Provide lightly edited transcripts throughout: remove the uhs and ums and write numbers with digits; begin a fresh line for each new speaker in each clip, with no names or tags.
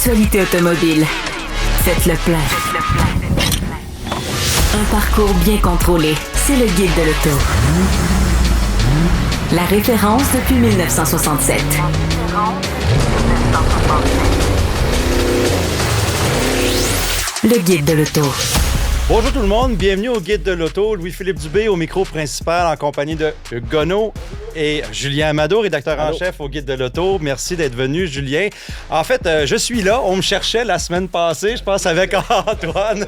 L'actualité automobile. Faites le plein. Un parcours bien contrôlé. C'est le Guide de l'auto. La référence depuis 1967. Le Guide de l'auto.
Bonjour tout le monde, bienvenue au Guide de l'auto. Louis-Philippe Dubé au micro principal en compagnie de Hugues Gonneau et Julien Amado, rédacteur en chef au Guide de l'auto. Merci d'être venu, Julien. En fait, je suis là. On me cherchait la semaine passée, je pense, avec Antoine.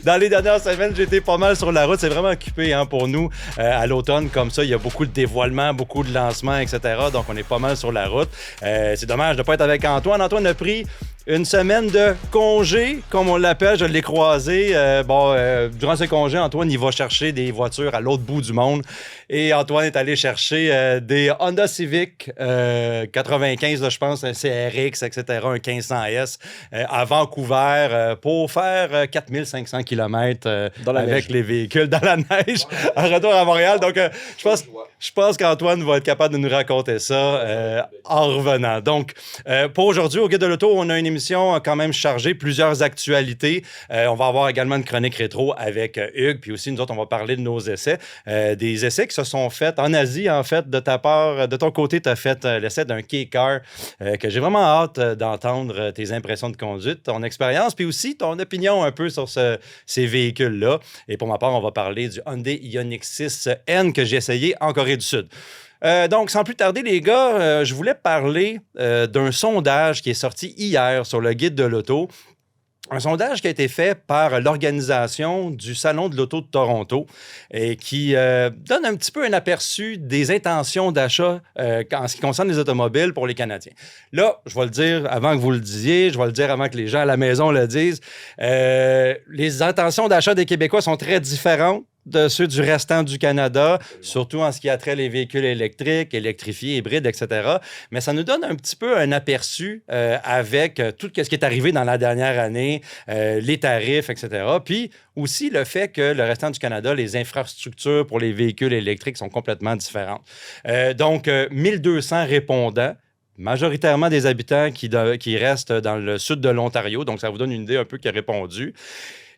Dans les dernières semaines, j'étais pas mal sur la route. C'est vraiment occupé pour nous à l'automne. Comme ça, il y a beaucoup de dévoilements, beaucoup de lancements, etc. Donc, on est pas mal sur la route. C'est dommage de ne pas être avec Antoine. Antoine a pris une semaine de congé, comme on l'appelle. Je l'ai croisé. Durant ce congé, Antoine, il va chercher des voitures à l'autre bout du monde. Et Antoine est allé chercher des Honda Civic 95, là, je pense, un CRX, etc., un 1500S à Vancouver pour faire 4500 km avec les véhicules dans la neige en retour à Montréal. Donc, je pense qu'Antoine va être capable de nous raconter ça en revenant. Donc, pour aujourd'hui, au Guide de l'auto, on a une émission quand même chargée, plusieurs actualités. On va avoir également une chronique rétro avec Hugues, puis aussi, nous autres, on va parler de nos essais. Des essais qui se sont faits en Asie, en fait, de ta part. De ton côté, tu as fait l'essai d'un K-Car que j'ai vraiment hâte d'entendre tes impressions de conduite, ton expérience, puis aussi ton opinion un peu sur ces véhicules-là. Et pour ma part, on va parler du Hyundai Ioniq 6N que j'ai essayé en Corée du Sud. Donc, sans plus tarder, les gars, je voulais parler d'un sondage qui est sorti hier sur le Guide de l'auto. Un sondage qui a été fait par l'organisation du Salon de l'Auto de Toronto et qui donne un petit peu un aperçu des intentions d'achat en ce qui concerne les automobiles pour les Canadiens. Là, je vais le dire avant que vous le disiez, je vais le dire avant que les gens à la maison le disent. Les intentions d'achat des Québécois sont très différentes de ceux du restant du Canada, surtout en ce qui a trait les véhicules électriques, électrifiés, hybrides, etc. Mais ça nous donne un petit peu un aperçu avec tout ce qui est arrivé dans la dernière année, les tarifs, etc. Puis aussi le fait que le restant du Canada, les infrastructures pour les véhicules électriques sont complètement différentes. Donc, 1200 répondants, majoritairement des habitants qui restent dans le sud de l'Ontario. Donc, ça vous donne une idée un peu qui a répondu.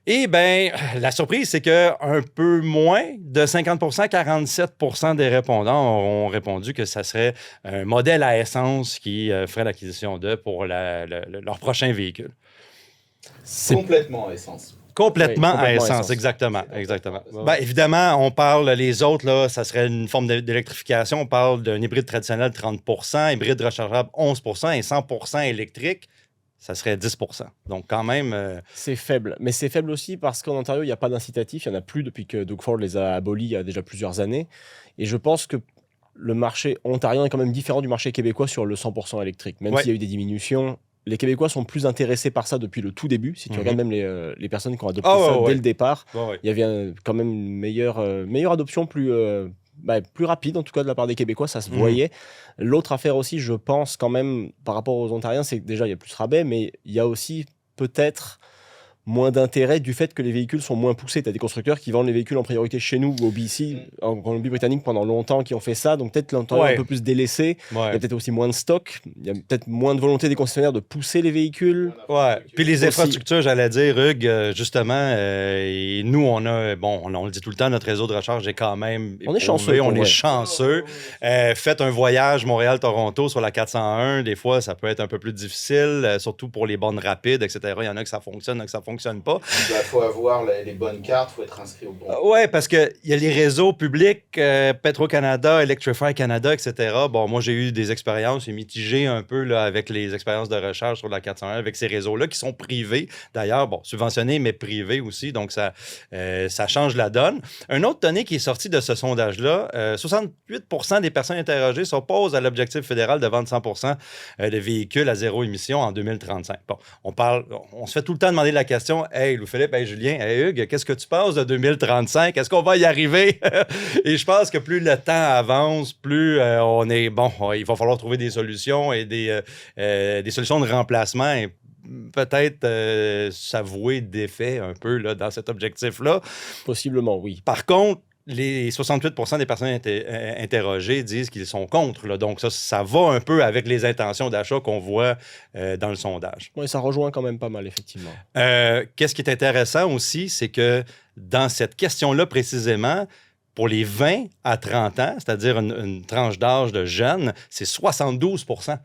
Et bien, la surprise, c'est qu'un peu moins de 50 47 des répondants ont répondu que ça serait un modèle à essence qui ferait l'acquisition d'eux pour leur prochain véhicule.
C'est complètement à essence.
Complètement à essence, exactement. Ben, évidemment, on parle, les autres, là, ça serait une forme d'électrification. On parle d'un hybride traditionnel 30 hybride rechargeable 11 et 100 électrique. Ça serait 10 Donc, quand même...
C'est faible. Mais c'est faible aussi parce qu'en Ontario, il n'y a pas d'incitatif. Il n'y en a plus depuis que Doug Ford les a abolis il y a déjà plusieurs années. Et je pense que le marché ontarien est quand même différent du marché québécois sur le 100% électrique. Même s'il y a eu des diminutions, les Québécois sont plus intéressés par ça depuis le tout début. Si tu regardes même les personnes qui ont adopté ça dès le départ, il y avait quand même une meilleure adoption, plus rapide, en tout cas de la part des Québécois, ça se voyait. L'autre affaire aussi, je pense quand même, par rapport aux Ontariens, c'est que déjà, il y a plus de rabais, mais il y a aussi peut-être moins d'intérêt du fait que les véhicules sont moins poussés. Tu as des constructeurs qui vendent les véhicules en priorité chez nous ou au BC, en Colombie-Britannique, pendant longtemps, qui ont fait ça. Donc peut-être l'Ontario un peu plus délaissé. Il y a peut-être aussi moins de stock. Il y a peut-être moins de volonté des concessionnaires de pousser les véhiles.
Ouais. Puis les infrastructures, j'allais dire, Hugues, justement, et nous, on le dit tout le temps, notre réseau de recharge est quand même...
On est chanceux.
On est chanceux. Faites un voyage Montréal-Toronto sur la 401. Des fois, ça peut être un peu plus difficile, surtout pour les bornes rapides, etc. Il y en a que ça fonctionne, il y en a que ça fonctionne pas.
Il faut avoir les bonnes cartes, il faut être inscrit au bon.
Oui, parce qu'il y a les réseaux publics, Petro-Canada, Electrify Canada, etc. Bon, moi, j'ai eu des expériences mitigées un peu là, avec les expériences de recharge sur la 401 avec ces réseaux-là qui sont privés. D'ailleurs, subventionnés, mais privés aussi. Donc, ça change la donne. Une autre donnée qui est sortie de ce sondage-là, 68 des personnes interrogées s'opposent à l'objectif fédéral de vendre 100 de véhicules à zéro émission en 2035. Bon, on se fait tout le temps demander la question. Hey, Louis-Philippe, hey, Julien, hey, Hugues, qu'est-ce que tu penses de 2035? Est-ce qu'on va y arriver? Et je pense que plus le temps avance, plus on est... Bon, il va falloir trouver des solutions et des solutions de remplacement et peut-être s'avouer d'effet un peu là, dans cet objectif-là.
Possiblement, oui.
Par contre, les 68% des personnes interrogées disent qu'ils sont contre. Là. Donc, ça va un peu avec les intentions d'achat qu'on voit dans le sondage.
Oui, ça rejoint quand même pas mal, effectivement.
Qu'est-ce qui est intéressant aussi, c'est que dans cette question-là précisément, pour les 20 à 30 ans, c'est-à-dire une tranche d'âge de jeunes, c'est 72%.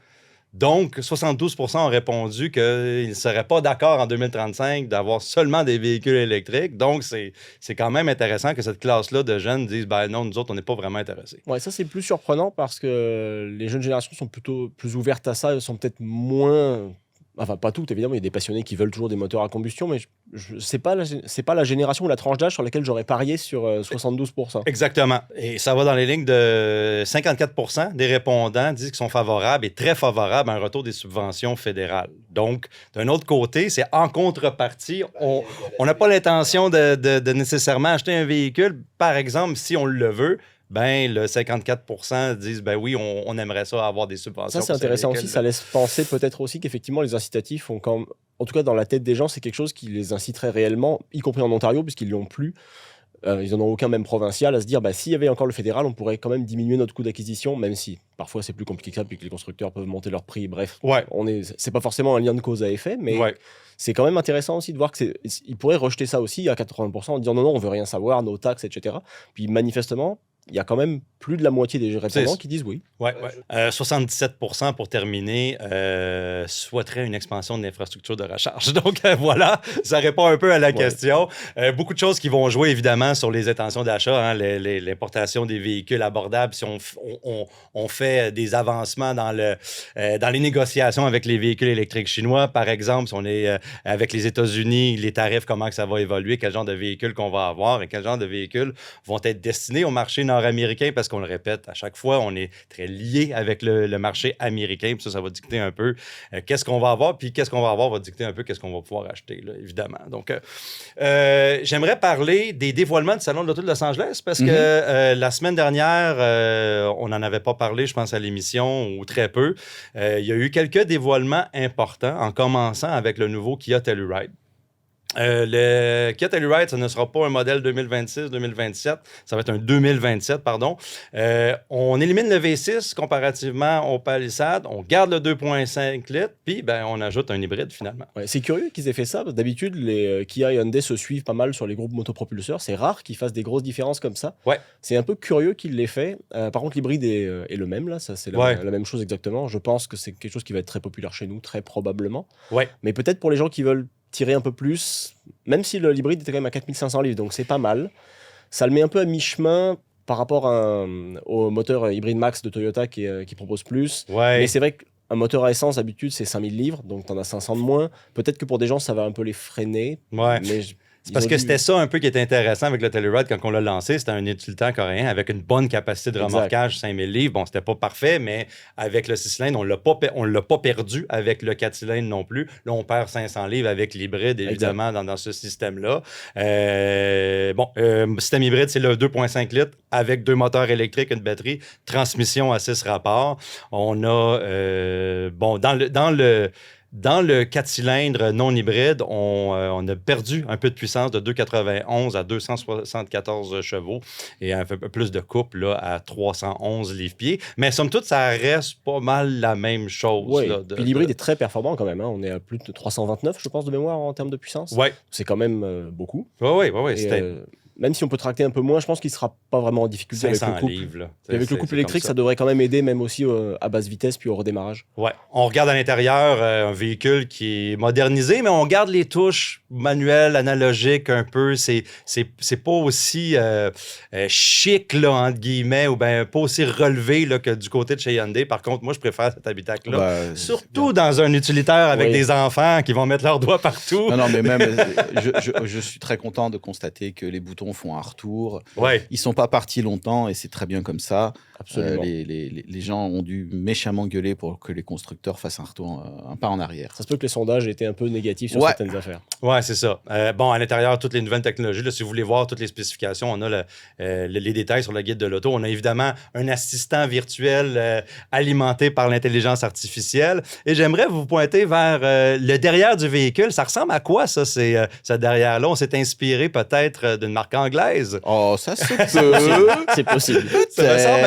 Donc, 72% ont répondu qu'ils ne seraient pas d'accord en 2035 d'avoir seulement des véhicules électriques. Donc, c'est quand même intéressant que cette classe-là de jeunes disent « ben non, nous autres, on n'est pas vraiment intéressés ».
Ouais, ça, c'est plus surprenant parce que les jeunes générations sont plutôt plus ouvertes à ça, elles sont peut-être moins... Enfin, pas toutes, évidemment, il y a des passionnés qui veulent toujours des moteurs à combustion, mais c'est pas la génération ou la tranche d'âge sur laquelle j'aurais parié sur 72%.
Exactement. Et ça va dans les lignes de 54% des répondants disent qu'ils sont favorables et très favorables à un retour des subventions fédérales. Donc, d'un autre côté, c'est en contrepartie, on n'a pas l'intention de nécessairement acheter un véhicule. Par exemple, si on le veut, ben le 54% disent ben oui, on aimerait ça avoir des subventions.
Ça, c'est intéressant aussi. Ça laisse penser peut-être aussi qu'effectivement, les incitatifs ont quand même, en tout cas dans la tête des gens, c'est quelque chose qui les inciterait réellement, y compris en Ontario, puisqu'ils ne l'ont plus. Ils n'en ont aucun, même provincial, à se dire bah, s'il y avait encore le fédéral, on pourrait quand même diminuer notre coût d'acquisition, même si parfois c'est plus compliqué que ça, puis que les constructeurs peuvent monter leur prix. Bref, c'est pas forcément un lien de cause à effet, mais c'est quand même intéressant aussi de voir qu'ils pourraient rejeter ça aussi à 80% en disant non, on veut rien savoir, nos taxes, etc. Puis manifestement, il y a quand même plus de la moitié des répondants qui disent oui.
77% pour terminer souhaiteraient une expansion de l'infrastructure de recharge. Donc voilà, ça répond un peu à la question. Beaucoup de choses qui vont jouer évidemment sur les intentions d'achat, hein, l'importation des véhicules abordables. Si on fait des avancements dans les négociations avec les véhicules électriques chinois, par exemple, si on est avec les États-Unis, les tarifs, comment que ça va évoluer, quel genre de véhicules qu'on va avoir et quel genre de véhicules vont être destinés au marché nord-américain, parce qu'on le répète à chaque fois, on est très lié avec le marché américain, puis ça va dicter un peu qu'est-ce qu'on va avoir, puis qu'est-ce qu'on va avoir va dicter un peu qu'est-ce qu'on va pouvoir acheter, là, évidemment. Donc, j'aimerais parler des dévoilements du Salon de l'Auto de Los Angeles, parce que la semaine dernière, on n'en avait pas parlé, je pense, à l'émission, ou très peu. Il y a eu quelques dévoilements importants, en commençant avec le nouveau Kia Telluride. Le Kia Telluride, ça ne sera pas un modèle 2026-2027, ça va être un 2027, pardon. On élimine le V6 comparativement au Palisade, on garde le 2.5 litres, puis on ajoute un hybride finalement.
Ouais, c'est curieux qu'ils aient fait ça, parce que d'habitude, les Kia et Hyundai se suivent pas mal sur les groupes motopropulseurs, c'est rare qu'ils fassent des grosses différences comme ça.
Ouais.
C'est un peu curieux qu'ils l'aient fait. Par contre, l'hybride est le même, là, ça c'est la même chose exactement. Je pense que c'est quelque chose qui va être très populaire chez nous, très probablement.
Ouais.
Mais peut-être pour les gens qui veulent tirer un peu plus, même si l'hybride était quand même à 4500 livres, donc c'est pas mal. Ça le met un peu à mi-chemin par rapport au moteur hybride max de Toyota qui propose plus.
Ouais.
Mais c'est vrai qu'un moteur à essence, d'habitude, c'est 5000 livres, donc t'en as 500 de moins. Peut-être que pour des gens, ça va un peu les freiner.
Ouais.
Mais
c'est parce que c'était ça un peu qui était intéressant avec le Telluride quand on l'a lancé. C'était un utilitaire coréen avec une bonne capacité de remorquage, 5000 livres. Bon, c'était pas parfait, mais avec le 6 cylindres, on l'a pas perdu avec le 4 cylindres non plus. Là, on perd 500 livres avec l'hybride, évidemment, dans ce système-là. Système hybride, c'est le 2.5 litres avec 2 moteurs électriques, une batterie, transmission à 6 rapports. On a, dans le 4 cylindres non hybride, on a perdu un peu de puissance de 291 à 274 chevaux et un peu plus de couple là, à 311 livres-pieds. Mais somme toute, ça reste pas mal la même chose.
Oui,
puis
l'hybride est très performant quand même. Hein. On est à plus de 329, je pense, de mémoire en termes de puissance.
Ouais.
C'est quand même beaucoup.
Oui.
Même si on peut tracter un peu moins, je pense qu'il ne sera pas vraiment en difficulté avec le couple.
Livres, là.
Et avec le couple électrique, ça devrait quand même aider, même aussi à basse vitesse, puis au redémarrage.
Ouais. On regarde à l'intérieur un véhicule qui est modernisé, mais on garde les touches manuelles, analogiques un peu. C'est pas aussi chic, là, entre guillemets, ou bien pas aussi relevé là, que du côté de chez Hyundai. Par contre, moi, je préfère cet habitacle-là. Surtout dans un utilitaire avec des enfants qui vont mettre leurs doigts partout.
Non, mais même, je suis très content de constater que les boutons font un retour.
Ouais.
Ils sont pas partis longtemps et c'est très bien comme ça.
Absolument.
Les gens ont dû méchamment gueuler pour que les constructeurs fassent un retour, un pas en arrière.
Ça se peut que les sondages étaient un peu négatifs sur certaines affaires.
Ouais, c'est ça. À l'intérieur, toutes les nouvelles technologies, là, si vous voulez voir toutes les spécifications, on a les détails sur le guide de l'auto. On a évidemment un assistant virtuel alimenté par l'intelligence artificielle. Et j'aimerais vous pointer vers le derrière du véhicule. Ça ressemble à quoi, ça, ce derrière-là? On s'est inspiré peut-être d'une marque anglaise.
Oh, ça se peut.
C'est possible.
Ça me semble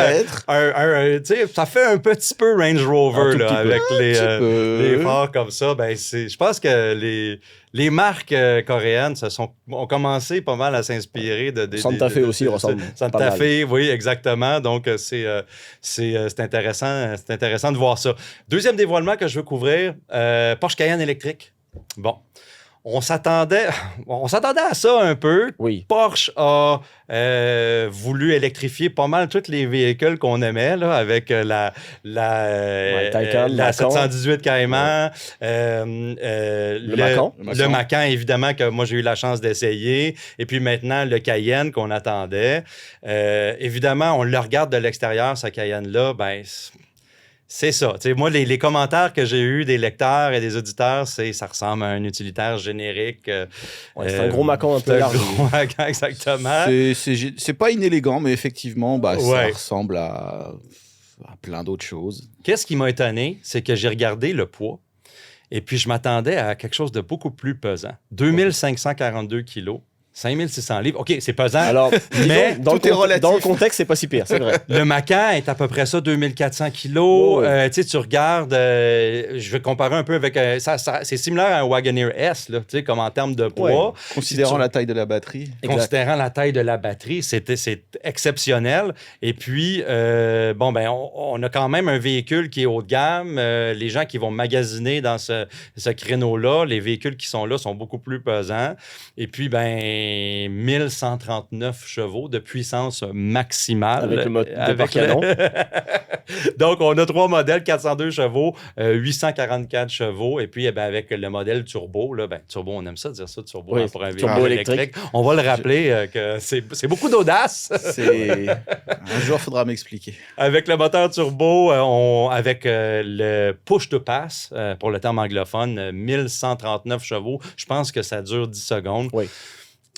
Peut-être.
tu sais, ça fait un petit peu Range Rover
tout
là,
petit peu.
avec les
peu.
phares comme ça. Ben, je pense que les marques coréennes ont commencé pas mal à s'inspirer de
Santa Fe aussi ressemble pas
Santa
mal.
Fe, oui, exactement. Donc, c'est intéressant, c'est intéressant de voir ça. Deuxième dévoilement que je veux couvrir, Porsche Cayenne électrique. Bon. On s'attendait à ça un peu.
Oui.
Porsche a voulu électrifier pas mal tous les véhicules qu'on aimait, là, avec la
Taycan,
la
Macan.
718 Cayman,
Le Macan.
le Macan, évidemment, que moi j'ai eu la chance d'essayer, et puis maintenant le Cayenne qu'on attendait. Évidemment, on le regarde de l'extérieur, ce Cayenne-là, ben... C'est ça. Tu sais, moi, les commentaires que j'ai eus des lecteurs et des auditeurs, ça ressemble à un utilitaire générique.
C'est un gros Macan un peu large.
Gros Macan, exactement.
C'est pas inélégant, mais effectivement, ça
Ouais.
ressemble à plein d'autres choses.
Qu'est-ce qui m'a étonné, c'est que j'ai regardé le poids et puis je m'attendais à quelque chose de beaucoup plus pesant. 2542 kilos. 5600 livres. OK, c'est pesant.
Alors,
mais
disons, dans,
tout est relatif.
dans le contexte, c'est pas si pire, c'est vrai.
le Macan est à peu près ça, 2400 kilos.
Ouais.
Tu sais, tu regardes, je vais comparer un peu avec... c'est similaire à un Wagoneer S, là, tu sais, comme en termes de poids.
Ouais.
Considérant
Si tu-
la taille de la batterie.
Exact.
Considérant la taille de la batterie, c'est exceptionnel. Et puis, on a quand même un véhicule qui est haut de gamme. Les gens qui vont magasiner dans ce créneau-là, les véhicules qui sont là sont beaucoup plus pesants. Et puis, 1139 chevaux de puissance maximale.
Avec le moteur canon.
Donc, on a 3 modèles, 402 chevaux, 844 chevaux. Et puis, avec le modèle turbo, là, turbo, on aime ça dire ça, turbo,
Oui,
pour un
turbo
véhicule
électrique.
électrique. On va le rappeler que c'est beaucoup d'audace.
Un jour, il faudra m'expliquer.
Avec le moteur turbo, avec le push-to-pass, pour le terme anglophone, 1139 chevaux. Je pense que ça dure 10 secondes.
Oui.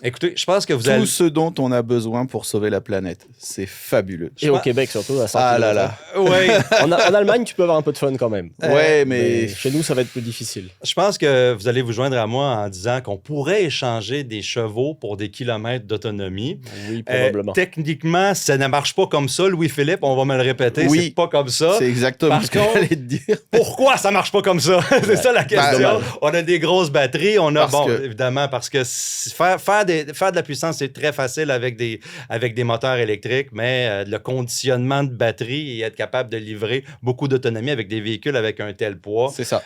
Écoutez, je pense que vous
Tout
allez...
ce dont on a besoin pour sauver la planète. C'est fabuleux.
Et au Québec, surtout, à 100
Ah là
kilomètres.
là.
Oui,
En Allemagne, tu peux avoir un peu de fun quand même.
Ouais, mais
Chez nous, ça va être plus difficile.
je pense que vous allez vous joindre à moi en disant qu'on pourrait échanger des chevaux pour des kilomètres d'autonomie.
Oui, probablement.
Techniquement, ça ne marche pas comme ça, Louis-Philippe, on va me le répéter,
Oui.
c'est pas comme ça.
c'est exactement
Par
ce que
contre-
j'allais te dire.
Pourquoi ça marche pas comme ça? C'est ça la question.
dommage.
On a des grosses batteries, on a,
Parce que-
évidemment, parce que faire de la puissance, c'est très facile avec des moteurs électriques, mais le conditionnement de batterie et être capable de livrer beaucoup d'autonomie avec des véhicules avec un tel poids,
C'est ça.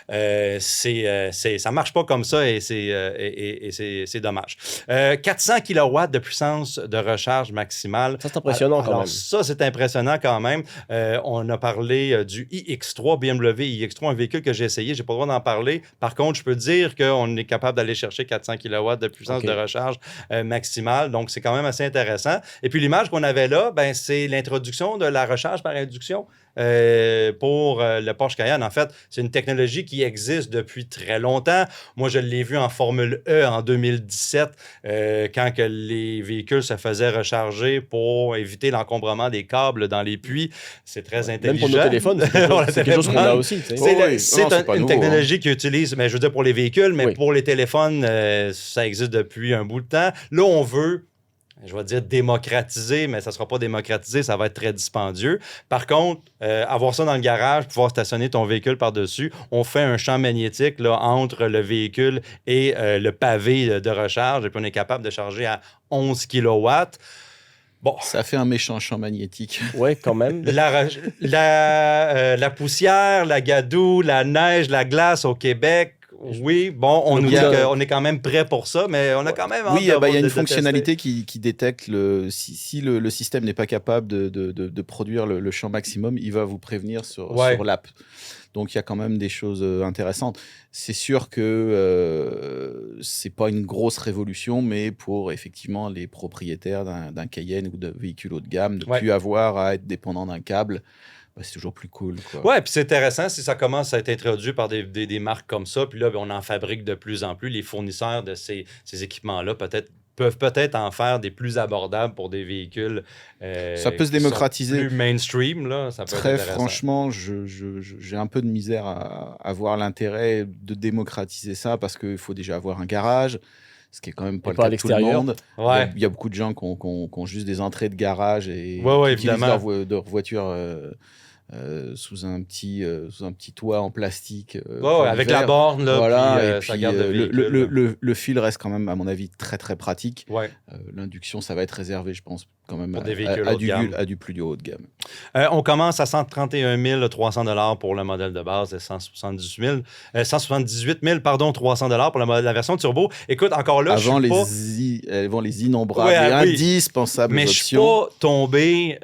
ça marche pas comme ça et c'est dommage. 400 kW de puissance de recharge maximale.
Ça, c'est impressionnant quand
Alors,
même.
ça, c'est impressionnant quand même. On a parlé du iX3, BMW iX3, un véhicule que j'ai essayé. J'ai pas le droit d'en parler. Par contre, je peux dire qu'on est capable d'aller chercher 400 kW de puissance
OK.
de recharge maximale. Donc, c'est quand même assez intéressant. Et puis, l'image qu'on avait là, c'est l'introduction de la recharge par induction. Pour le Porsche Cayenne. En fait, c'est une technologie qui existe depuis très longtemps. Moi, je l'ai vu en Formule E en 2017, quand que les véhicules se faisaient recharger pour éviter l'encombrement des câbles dans les puits. C'est très intelligent.
Même pour nos téléphones, c'est quelque chose qu'on a aussi. tu sais.
C'est
Oh oui.
c'est
Non, c'est pas
une
nouveau,
technologie qui utilise, mais je veux dire pour les véhicules, mais
Oui.
pour les téléphones, ça existe depuis un bout de temps. Là, on veut, je vais dire démocratiser, mais ça ne sera pas démocratisé, ça va être très dispendieux. Par contre, avoir ça dans le garage, pouvoir stationner ton véhicule par-dessus, on fait un champ magnétique là, entre le véhicule et le pavé de recharge, et puis on est capable de charger à 11 kW. Bon,
Ça fait un méchant champ magnétique.
Ouais, quand même.
la poussière, la gadoue, la neige, la glace au Québec, oui, bon, on nous dit qu'on est quand même prêt pour ça, mais on a quand même hâte
Oui, il y a
de
une
tester.
fonctionnalité qui détecte si le système n'est pas capable de produire le champ maximum, il va vous prévenir sur l'app. Donc, il y a quand même des choses intéressantes. C'est sûr que c'est pas une grosse révolution, mais pour effectivement les propriétaires d'un Cayenne ou de véhicules haut de gamme, de ne plus avoir à être dépendant d'un câble, c'est toujours plus cool.
Ouais, puis c'est intéressant si ça commence à être introduit par des marques comme ça. Puis là, on en fabrique de plus en plus. Les fournisseurs de ces équipements-là peuvent peut-être en faire des plus abordables pour des véhicules.
Ça peut se démocratiser.
Plus mainstream, là. Ça peut
Très
être intéressant.
franchement, j'ai un peu de misère à voir l'intérêt de démocratiser ça parce qu'il faut déjà avoir un garage. ce qui est quand même pas
Et
le
pas à
cas de tout le
l'extérieur.
monde.
Ouais.
Il y a beaucoup de gens qui ont juste des entrées de garage et
Ouais,
qui utilisent
évidemment.
leur voiture sous un petit toit en plastique.
Ouais, avec la borne, là,
Voilà,
puis,
et
ça
puis
garde le véhicule.
le fil reste quand même, à mon avis, très très pratique.
Ouais.
L'induction, ça va être réservé, je pense, quand même
Pour des véhicules haut de gamme.
à du plus du haut de gamme.
On commence à 131 300 pour le modèle de base et 178 000 300 pour la version turbo. Écoute, encore là,
Avant
je suis pas...
avant les innombrables
Ouais,
et
oui.
indispensables
Mais je suis
options.
pas tombé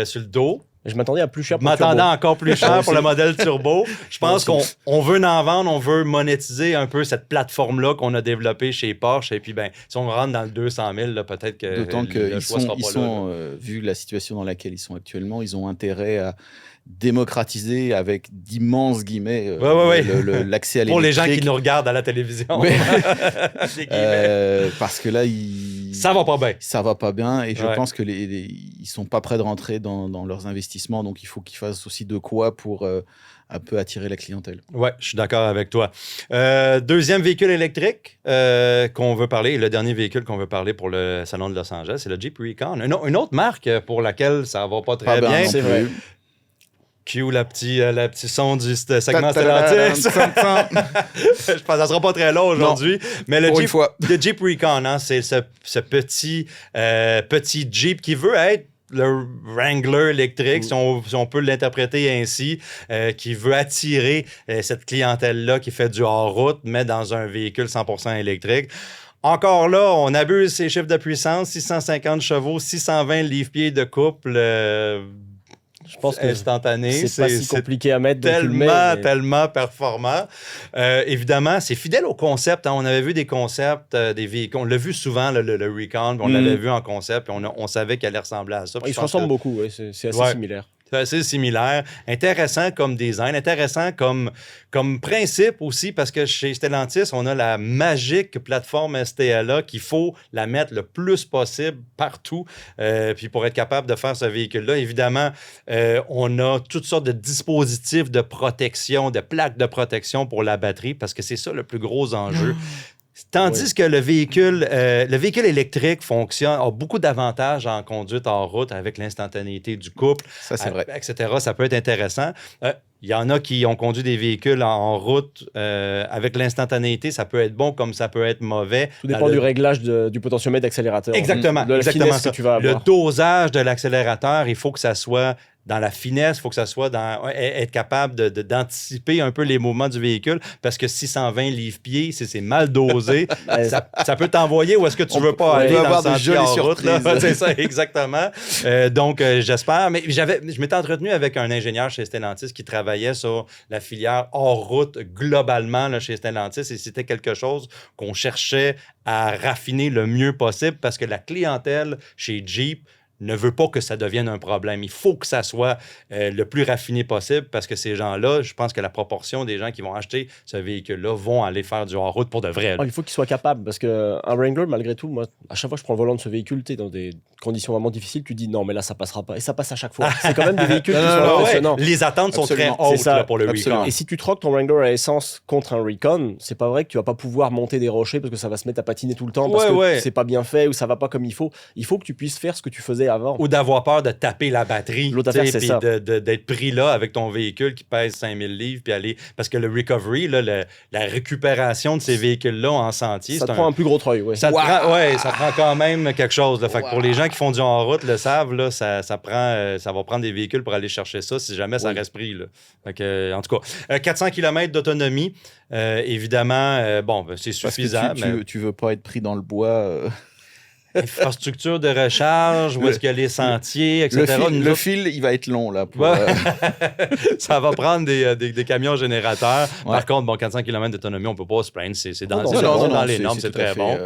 sur le dos.
Je m'attendais à plus cher
Je
pour le
m'attendais
turbo.
encore plus cher pour le modèle turbo. Je pense
Moi
qu'on veut en vendre, on veut monétiser un peu cette plateforme-là qu'on a développée chez Porsche. Et puis, ben, si on rentre dans le 200 000, là, peut-être que
D'autant
le
qu'ils
choix sera pas là.
vu la situation dans laquelle ils sont actuellement, ils ont intérêt à démocratiser avec d'immenses guillemets l'accès à l'électrique.
Pour les gens qui nous regardent à la télévision.
Oui.
Des guillemets.
Parce que là,
Ça va pas bien.
Ça va pas bien et je
Ouais.
pense que ils sont pas prêts de rentrer dans leurs investissements, donc il faut qu'ils fassent aussi de quoi pour un peu attirer la clientèle.
Ouais, je suis d'accord avec toi. Deuxième véhicule électrique qu'on veut parler, le dernier véhicule qu'on veut parer pour le Salon de Los Angeles, c'est le Jeep Recon. Une autre marque pour laquelle ça va pas très bien.
non
c'est
plus.
vrai.
Cue la petite son du segment Stellantis. Je pense que ça sera pas très long aujourd'hui. Mais le
Pour
Jeep,
une fois.
le Jeep Recon, hein, c'est ce petit Jeep qui veut être le Wrangler électrique, si on peut l'interpréter ainsi, qui veut attirer cette clientèle-là qui fait du hors-route, mais dans un véhicule 100% électrique. Encore là, on abuse ses chiffres de puissance, 650 chevaux, 620 livres-pieds de couple.
Je pense que
instantané.
c'est pas si compliqué à mettre. Donc tu le mets, mais...
tellement performant. Évidemment, c'est fidèle au concept. Hein. On avait vu des concepts, des véhicules. On l'a vu souvent, le Recon. On l'avait vu en concept. Puis on savait qu'elle allait ressembler à ça.
Ils se ressemblent beaucoup. Ouais, c'est assez similaire.
C'est assez similaire. Intéressant comme design, intéressant comme principe aussi, parce que chez Stellantis, on a la magique plateforme STLA qu'il faut la mettre le plus possible partout. Puis pour être capable de faire ce véhicule-là, évidemment, on a toutes sortes de dispositifs de protection, de plaques de protection pour la batterie, parce que c'est ça le plus gros enjeu. Tandis que le véhicule électrique a beaucoup d'avantages en conduite en route avec l'instantanéité du couple,
Ça, c'est vrai.
etc. Ça peut être intéressant. Il y en a qui ont conduit des véhicules en route avec l'instantanéité. Ça peut être bon comme ça peut être mauvais.
Tout dépend du réglage du potentiomètre d'accélérateur.
Exactement.
De la finesse que tu vas avoir.
Le dosage de l'accélérateur, il faut que ça soit dans la finesse, il faut que ça soit être capable d'anticiper un peu les mouvements du véhicule, parce que 620 livres-pieds, c'est mal dosé, ça peut t'envoyer où est-ce que tu veux pas aller dans le sentier en route. C'est ça, exactement. Donc, j'espère. Mais je m'étais entretenu avec un ingénieur chez Stellantis qui travaillait sur la filière hors route globalement là, chez Stellantis, et c'était quelque chose qu'on cherchait à raffiner le mieux possible, parce que la clientèle chez Jeep ne veut pas que ça devienne un problème. Il faut que ça soit le plus raffiné possible, parce que ces gens-là, je pense que la proportion des gens qui vont acheter ce véhicule-là vont aller faire du hors-route pour de vrai.
Il faut qu'il soit capable, parce qu'un Wrangler, malgré tout, moi, à chaque fois que je prends le volant de ce véhicule, dans des conditions vraiment difficiles, tu dis non, mais là, ça passera pas. Et ça passe à chaque fois. C'est quand même des véhicules qui sont impressionnants.
Les attentes sont très hautes là, pour le Recon.
Et si tu troques ton Wrangler à essence contre un Recon, c'est pas vrai que tu vas pas pouvoir monter des rochers parce que ça va se mettre à patiner tout le temps parce que c'est pas bien fait ou ça va pas comme il faut. Il faut que tu puisses faire ce que tu faisais avant.
Ou d'avoir peur de taper la batterie.
L'autre affaire, c'est ça.
D'être pris là avec ton véhicule qui pèse 5000 livres, puis aller... Parce que le recovery, là, la récupération de ces véhicules-là en sentier...
Ça te prend un plus gros treuil,
ça prend quand même quelque chose. Là. Fait que pour les gens qui font du en-route le savent, là, ça va prendre des véhicules pour aller chercher ça si jamais ça reste pris. Là. Fait que, en tout cas, 400 km d'autonomie, évidemment, c'est suffisant.
Parce que tu veux pas être pris dans le bois...
Infrastructure de recharge, où est-ce qu'il y a les sentiers, etc.
Le fil, il va être long, là.
Ça va prendre des camions générateurs. Ouais. Par contre, 400 km d'autonomie, on ne peut pas se plaindre. C'est dans les normes, c'est très bon.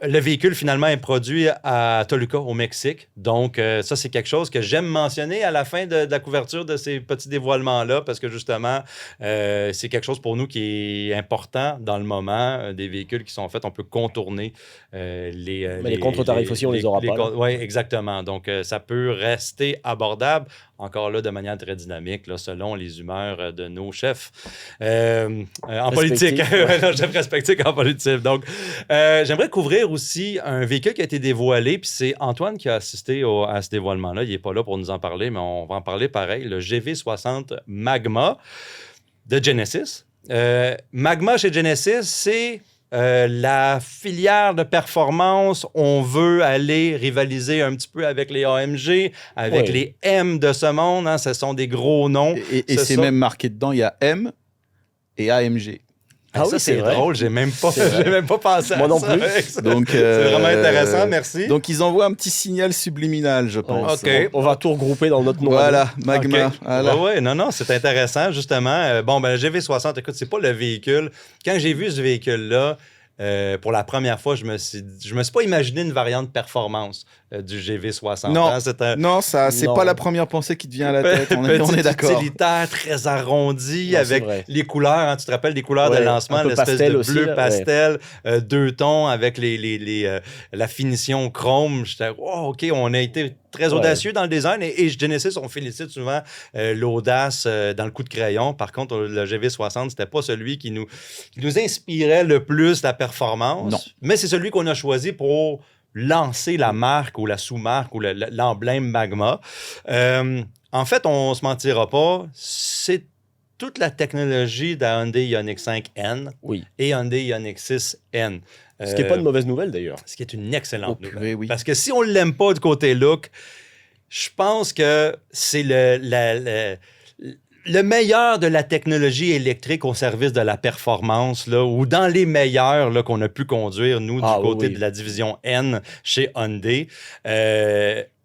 Le véhicule, finalement, est produit à Toluca, au Mexique. Donc, ça, c'est quelque chose que j'aime mentionner à la fin de la couverture de ces petits dévoilements-là, parce que, justement, c'est quelque chose pour nous qui est important dans le moment. Des véhicules qui sont faits, on peut contourner
les contre-tarifs aussi, on les aura pas.
Oui, exactement. Donc, ça peut rester abordable. encore là de manière très dynamique, là, selon les humeurs de nos chefs en politique. Nos chefs respectifs en politique. Donc, j'aimerais couvrir aussi un véhicule qui a été dévoilé, puis c'est Antoine qui a assisté à ce dévoilement-là. Il n'est pas là pour nous en parler, mais on va en parler pareil. Le GV60 Magma de Genesis. Magma chez Genesis, c'est la filière de performance. On veut aller rivaliser un petit peu avec les AMG, avec les M de ce monde. Hein, ce sont des gros noms.
Et c'est même marqué dedans, il y a M et AMG.
Ah ça, c'est drôle. J'ai même pas pensé à ça.
Moi non plus.
Donc,
c'est vraiment intéressant, merci.
Donc, ils envoient un petit signal subliminal, je pense.
Okay.
On va tout regrouper dans notre nom.
Voilà, Magma.
Okay.
Voilà.
Ouais, non, c'est intéressant, justement. Bon, ben, le GV60, écoute, c'est pas le véhicule. Quand j'ai vu ce véhicule-là, pour la première fois, je me suis pas imaginé une variante performance du GV60.
Non,
hein?
c'est pas la première pensée qui te vient à la tête. On est d'accord.
Utilitaire, très arrondi, avec les couleurs. Hein, tu te rappelles des couleurs de lancement, l'espèce de bleu aussi, pastel, 2 tons avec la finition chrome. J'étais, oh, OK, on a été très audacieux dans le design. Et Genesis, on félicite souvent l'audace dans le coup de crayon. Par contre, le GV60, c'était pas celui qui nous inspirait le plus la performance.
Non.
Mais c'est celui qu'on a choisi pour lancer la marque ou la sous-marque ou l'emblème Magma. En fait, on ne se mentira pas, c'est toute la technologie de la Hyundai Ioniq 5N et Hyundai Ioniq 6N.
Ce qui n'est pas une mauvaise nouvelle, d'ailleurs.
Ce qui est une excellente nouvelle.
Oui.
Parce que si on ne l'aime pas du côté look, je pense que c'est le meilleur de la technologie électrique au service de la performance, là, ou dans les meilleurs là, qu'on a pu conduire, nous, du côté de la division N chez Hyundai.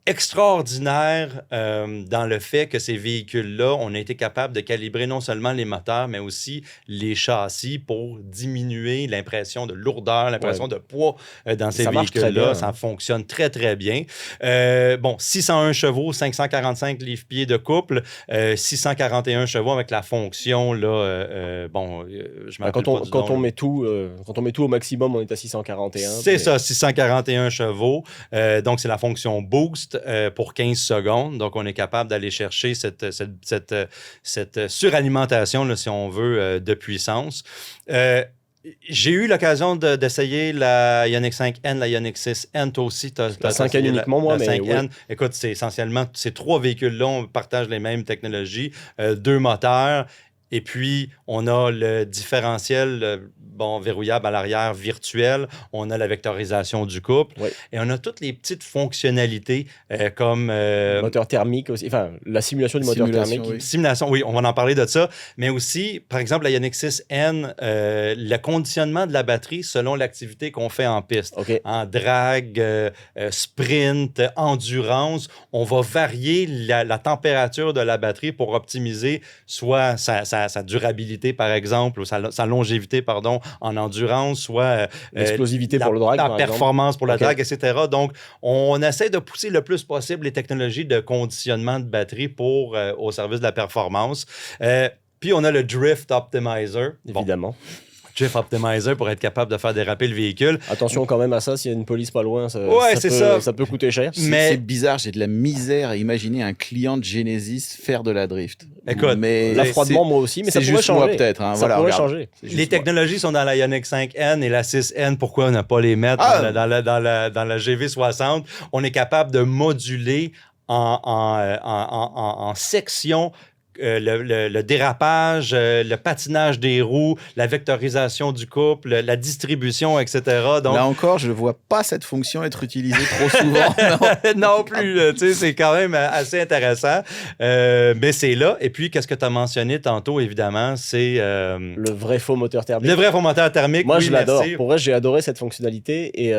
Extraordinaire dans le fait que ces véhicules-là, on a été capable de calibrer non seulement les moteurs, mais aussi les châssis pour diminuer l'impression de lourdeur, l'impression de poids dans ces véhicules-là. Ça fonctionne très, très bien. 601 chevaux, 545 livres-pieds de couple, 641 chevaux avec la fonction, là, je m'appelle
quand on met tout au maximum, on est à 641.
C'est ça, 641 chevaux. Donc, c'est la fonction Boost. Pour 15 secondes. Donc, on est capable d'aller chercher cette suralimentation, là, si on veut, de puissance. J'ai eu l'occasion d'essayer la Ioniq 5N, la Ioniq 6N. Toi aussi, tu as
la 5N uniquement, moi,
la 5N.
Oui.
Écoute, c'est essentiellement ces 3 véhicules-là, on partage les mêmes technologies, 2 moteurs. Et puis, on a le différentiel verrouillable à l'arrière virtuel. On a la vectorisation du couple.
Oui.
Et on a toutes les petites fonctionnalités comme...
moteur thermique aussi. Enfin, la simulation du moteur thermique.
Oui. Simulation, oui, on va en parler de ça. Mais aussi, par exemple, la Ioniq 6N, le conditionnement de la batterie selon l'activité qu'on fait en piste.
Okay.
En drag, sprint, endurance, on va varier la température de la batterie pour optimiser soit sa durabilité, par exemple, ou sa longévité, pardon, en endurance, soit
l'explosivité pour le drag,
la performance pour le drag, etc. Donc, on essaie de pousser le plus possible les technologies de conditionnement de batterie au service de la performance. Puis, on a le Drift Optimizer.
Évidemment.
Drift Optimizer pour être capable de faire déraper le véhicule.
Attention quand même à ça, s'il y a une police pas loin, ça peut coûter cher.
C'est bizarre, j'ai de la misère à imaginer un client de Genesis faire de la drift.
Écoute,
là, froidement, moi aussi, mais ça pourrait changer.
Moi, peut-être. Hein,
ça pourrait changer.
Les technologies sont dans la Ioniq 5N et la 6N. Pourquoi ne pas les mettre dans la GV60? On est capable de moduler en sections le dérapage, le patinage des roues, la vectorisation du couple, la distribution, etc. Donc,
là encore, je ne vois pas cette fonction être utilisée trop souvent.
Non plus. C'est quand même assez intéressant. Mais c'est là. Et puis, qu'est-ce que tu as mentionné tantôt, évidemment, c'est...
le vrai faux moteur thermique.
Le vrai faux moteur thermique,
moi,
oui,
je l'adore.
Merci.
Pour vrai, j'ai adoré cette fonctionnalité. Et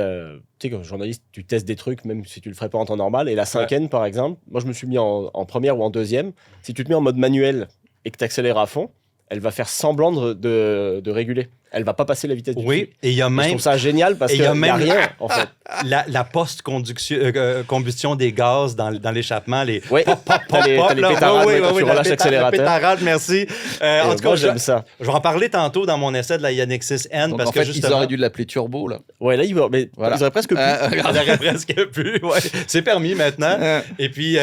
tu sais, comme journaliste, tu testes des trucs, même si tu le ferais pas en temps normal. Et la 5N, par exemple, moi, je me suis mis en première ou en deuxième. Si tu te mets en mode manuel et que tu accélères à fond, elle va faire semblant de réguler. elle va pas passer la vitesse du
Oui,
truc.
et il y a
Je
même
trouve ça génial parce qu'il y a rien, en fait.
la post-combustion des gaz dans l'échappement, les
Oui, t'as les pétarades quand tu relâches l'accélérateur.
pétarade, merci. En tout cas,
j'aime ça.
Je vais en parler tantôt dans mon essai de la Ioniq 6N.
Donc,
parce
en fait,
que justement,
ils auraient dû l'appeler Turbo, là.
Ouais, là, ils auraient presque pu.
il aurait presque pu. Ouais. C'est permis maintenant. Et puis,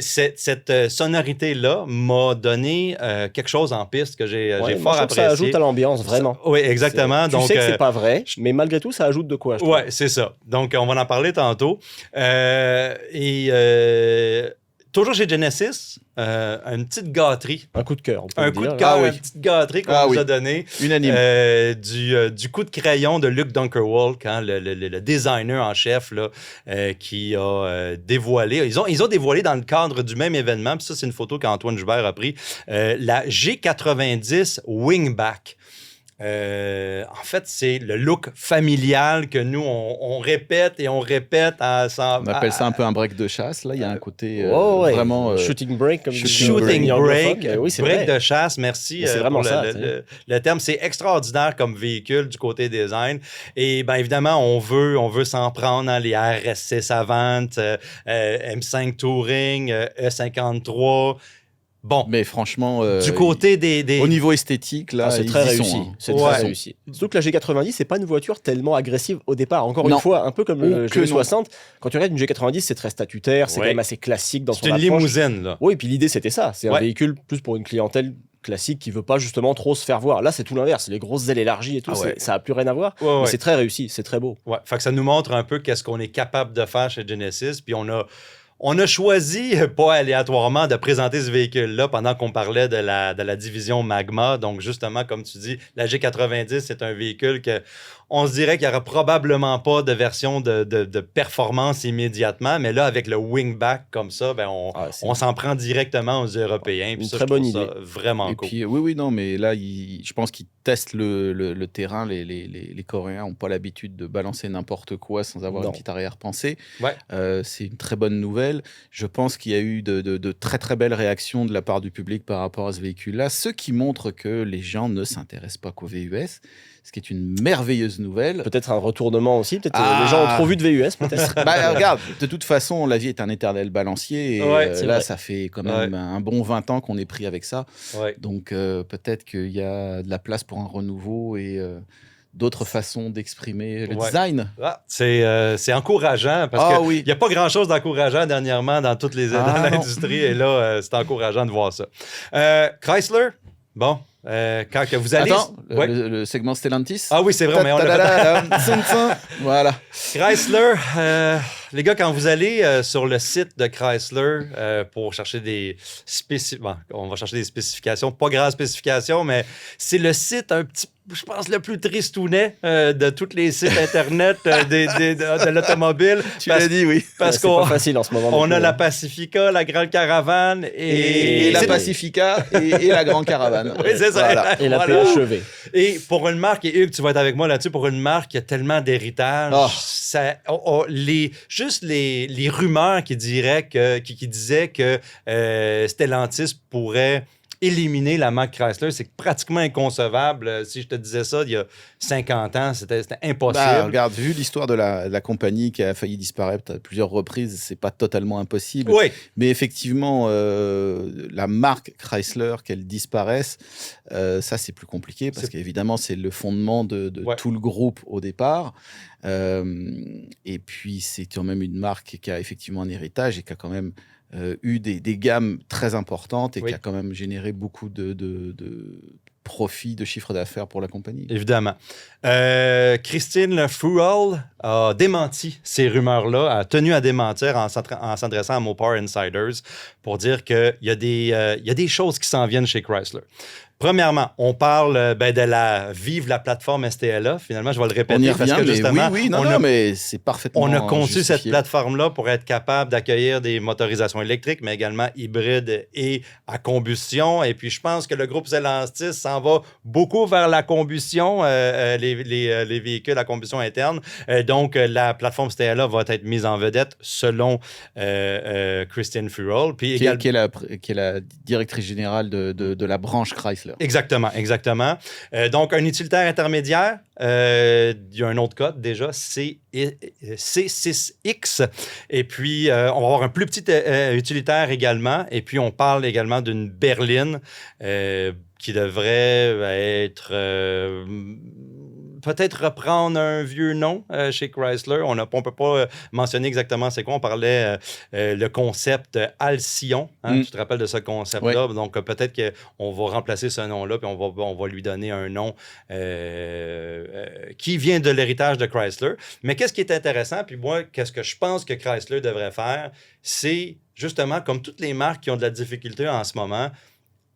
cette sonorité-là m'a donné quelque chose en piste que j'ai fort apprécié.
Ça ajoute à l'ambiance, vraiment.
Oui, exactement.
Tu sais que c'est pas vrai, mais malgré tout, ça ajoute de quoi.
Oui, c'est ça. Donc, on va en parler tantôt. Toujours chez Genesis, une petite gâterie.
Un coup de cœur, on peut
Un
le
coup
dire.
de cœur, une petite gâterie qu'on nous a donné.
Unanime.
Du coup de crayon de Luke Dunkerwolk, le designer en chef là, qui a dévoilé. Ils ont dévoilé dans le cadre du même événement, puis ça, c'est une photo qu'Antoine Joubert a pris, la G90 Wingback. En fait, c'est le look familial que nous, on répète et on répète.
On appelle ça un peu un break de chasse. Là, il y a un côté
vraiment... shooting break. Comme
shooting break,
oui, c'est
break
vrai.
de chasse, merci
c'est vraiment
pour
ça,
le terme. C'est extraordinaire comme véhicule du côté design. Et bien évidemment, on veut s'en prendre dans les RS6 Avant, M5 Touring, E53... Bon.
Mais franchement,
du côté des...
au niveau esthétique, là,
c'est très réussi.
C'est
très réussi. Surtout que la G90, c'est pas une voiture tellement agressive au départ. Encore une fois, un peu comme le G60. Quand tu regardes une G90, c'est très statutaire, c'est quand même assez classique dans son approche.
C'est une limousine, là.
Oui, et puis l'idée, c'était ça. C'est un véhicule plus pour une clientèle classique qui veut pas justement trop se faire voir. Là, c'est tout l'inverse. Les grosses ailes élargies et tout, ça a plus rien à voir. Mais c'est très réussi, c'est très beau.
Ouais, fait que ça nous montre un peu qu'est-ce qu'on est capable de faire chez Genesis. Puis on a choisi, pas aléatoirement, de présenter ce véhicule-là pendant qu'on parlait de la division Magma. Donc, justement, comme tu dis, la G90, c'est un véhicule que on se dirait qu'il n'y aura probablement pas de version de performance immédiatement. Mais là, avec le wingback comme ça, ben on s'en prend directement aux Européens. Puis
une
ça,
très bonne idée.
Ça vraiment cool.
Puis, oui, non, mais là, je pense qu'ils testent le terrain. Les Coréens n'ont pas l'habitude de balancer n'importe quoi sans avoir une petite arrière-pensée.
Ouais.
C'est une très bonne nouvelle. Je pense qu'il y a eu de très, très belles réactions de la part du public par rapport à ce véhicule-là, ce qui montre que les gens ne s'intéressent pas qu'au VUS, ce qui est une merveilleuse nouvelle.
Peut-être un retournement aussi. Peut-être les gens ont trop vu de VUS, peut-être.
Regarde, de toute façon, la vie est un éternel balancier. Et là, ça fait quand même un bon 20 ans qu'on est pris avec ça. Ouais. Donc, peut-être qu'il y a de la place pour un renouveau et... d'autres façons d'exprimer le design.
C'est encourageant parce qu'il n'y a pas grand-chose d'encourageant dernièrement dans toutes les dans l'industrie et là, c'est encourageant de voir ça. Chrysler, bon, quand que vous allez...
Attends, le segment Stellantis.
Ah oui, c'est vrai, mais on l'a
fait. Voilà.
Chrysler, les gars, quand vous allez sur le site de Chrysler pour chercher des on va chercher des spécifications, pas grandes spécifications, mais c'est le site un petit je pense, le plus tristounet de tous les sites Internet de l'automobile.
Tu l'as dit, oui.
Parce
c'est pas facile en ce moment.
On a la Pacifica, la Grande Caravane
et la Pacifica et la Grande Caravane.
Oui, c'est ça.
Voilà. Et la PHEV.
Et pour une marque, et Hugues, tu vas être avec moi là-dessus, pour une marque qui a tellement d'héritage, juste les rumeurs qui disaient que Stellantis pourrait éliminer la marque Chrysler, c'est pratiquement inconcevable. Si je te disais ça il y a 50 ans, c'était impossible.
Regarde, vu l'histoire de la compagnie qui a failli disparaître à plusieurs reprises, c'est pas totalement impossible.
Oui.
Mais effectivement, la marque Chrysler, qu'elle disparaisse, ça c'est plus compliqué parce qu'évidemment c'est le fondement de tout le groupe au départ. Et puis c'est quand même une marque qui a effectivement un héritage et qui a quand même eu des gammes très importantes et qui a quand même généré beaucoup de profit, de chiffre d'affaires pour la compagnie.
Évidemment. Christine Frual a démenti ces rumeurs-là, a tenu à démentir en s'adressant à Mopar Insiders pour dire qu'il y a des choses qui s'en viennent chez Chrysler. Premièrement, on parle de vive la plateforme STLA. Finalement, je vais le répéter
on y revient,
parce que justement,
mais c'est parfaitement
on a conçu
justifié.
cette plateforme-là pour être capable d'accueillir des motorisations électriques, mais également hybrides et à combustion. Et puis, je pense que le groupe Stellantis s'en va beaucoup vers la combustion, les véhicules à combustion interne. Donc, la plateforme STLA va être mise en vedette selon Christine Frual. Puis
qui est la directrice générale de la branche Chrysler. utilitaire.
Exactement. Donc, un utilitaire intermédiaire, il y a un autre code déjà, C6X. Et puis, on va avoir un plus petit utilitaire également. Et puis, on parle également d'une berline qui devrait être... peut-être reprendre un vieux nom chez Chrysler. On ne peut pas mentionner exactement c'est quoi. On parlait le concept Alcyon. Tu te rappelles de ce concept-là? Oui. Donc, peut-être qu'on va remplacer ce nom-là puis on va lui donner un nom qui vient de l'héritage de Chrysler. Mais qu'est-ce qui est intéressant? Puis moi, qu'est-ce que je pense que Chrysler devrait faire? C'est justement, comme toutes les marques qui ont de la difficulté en ce moment,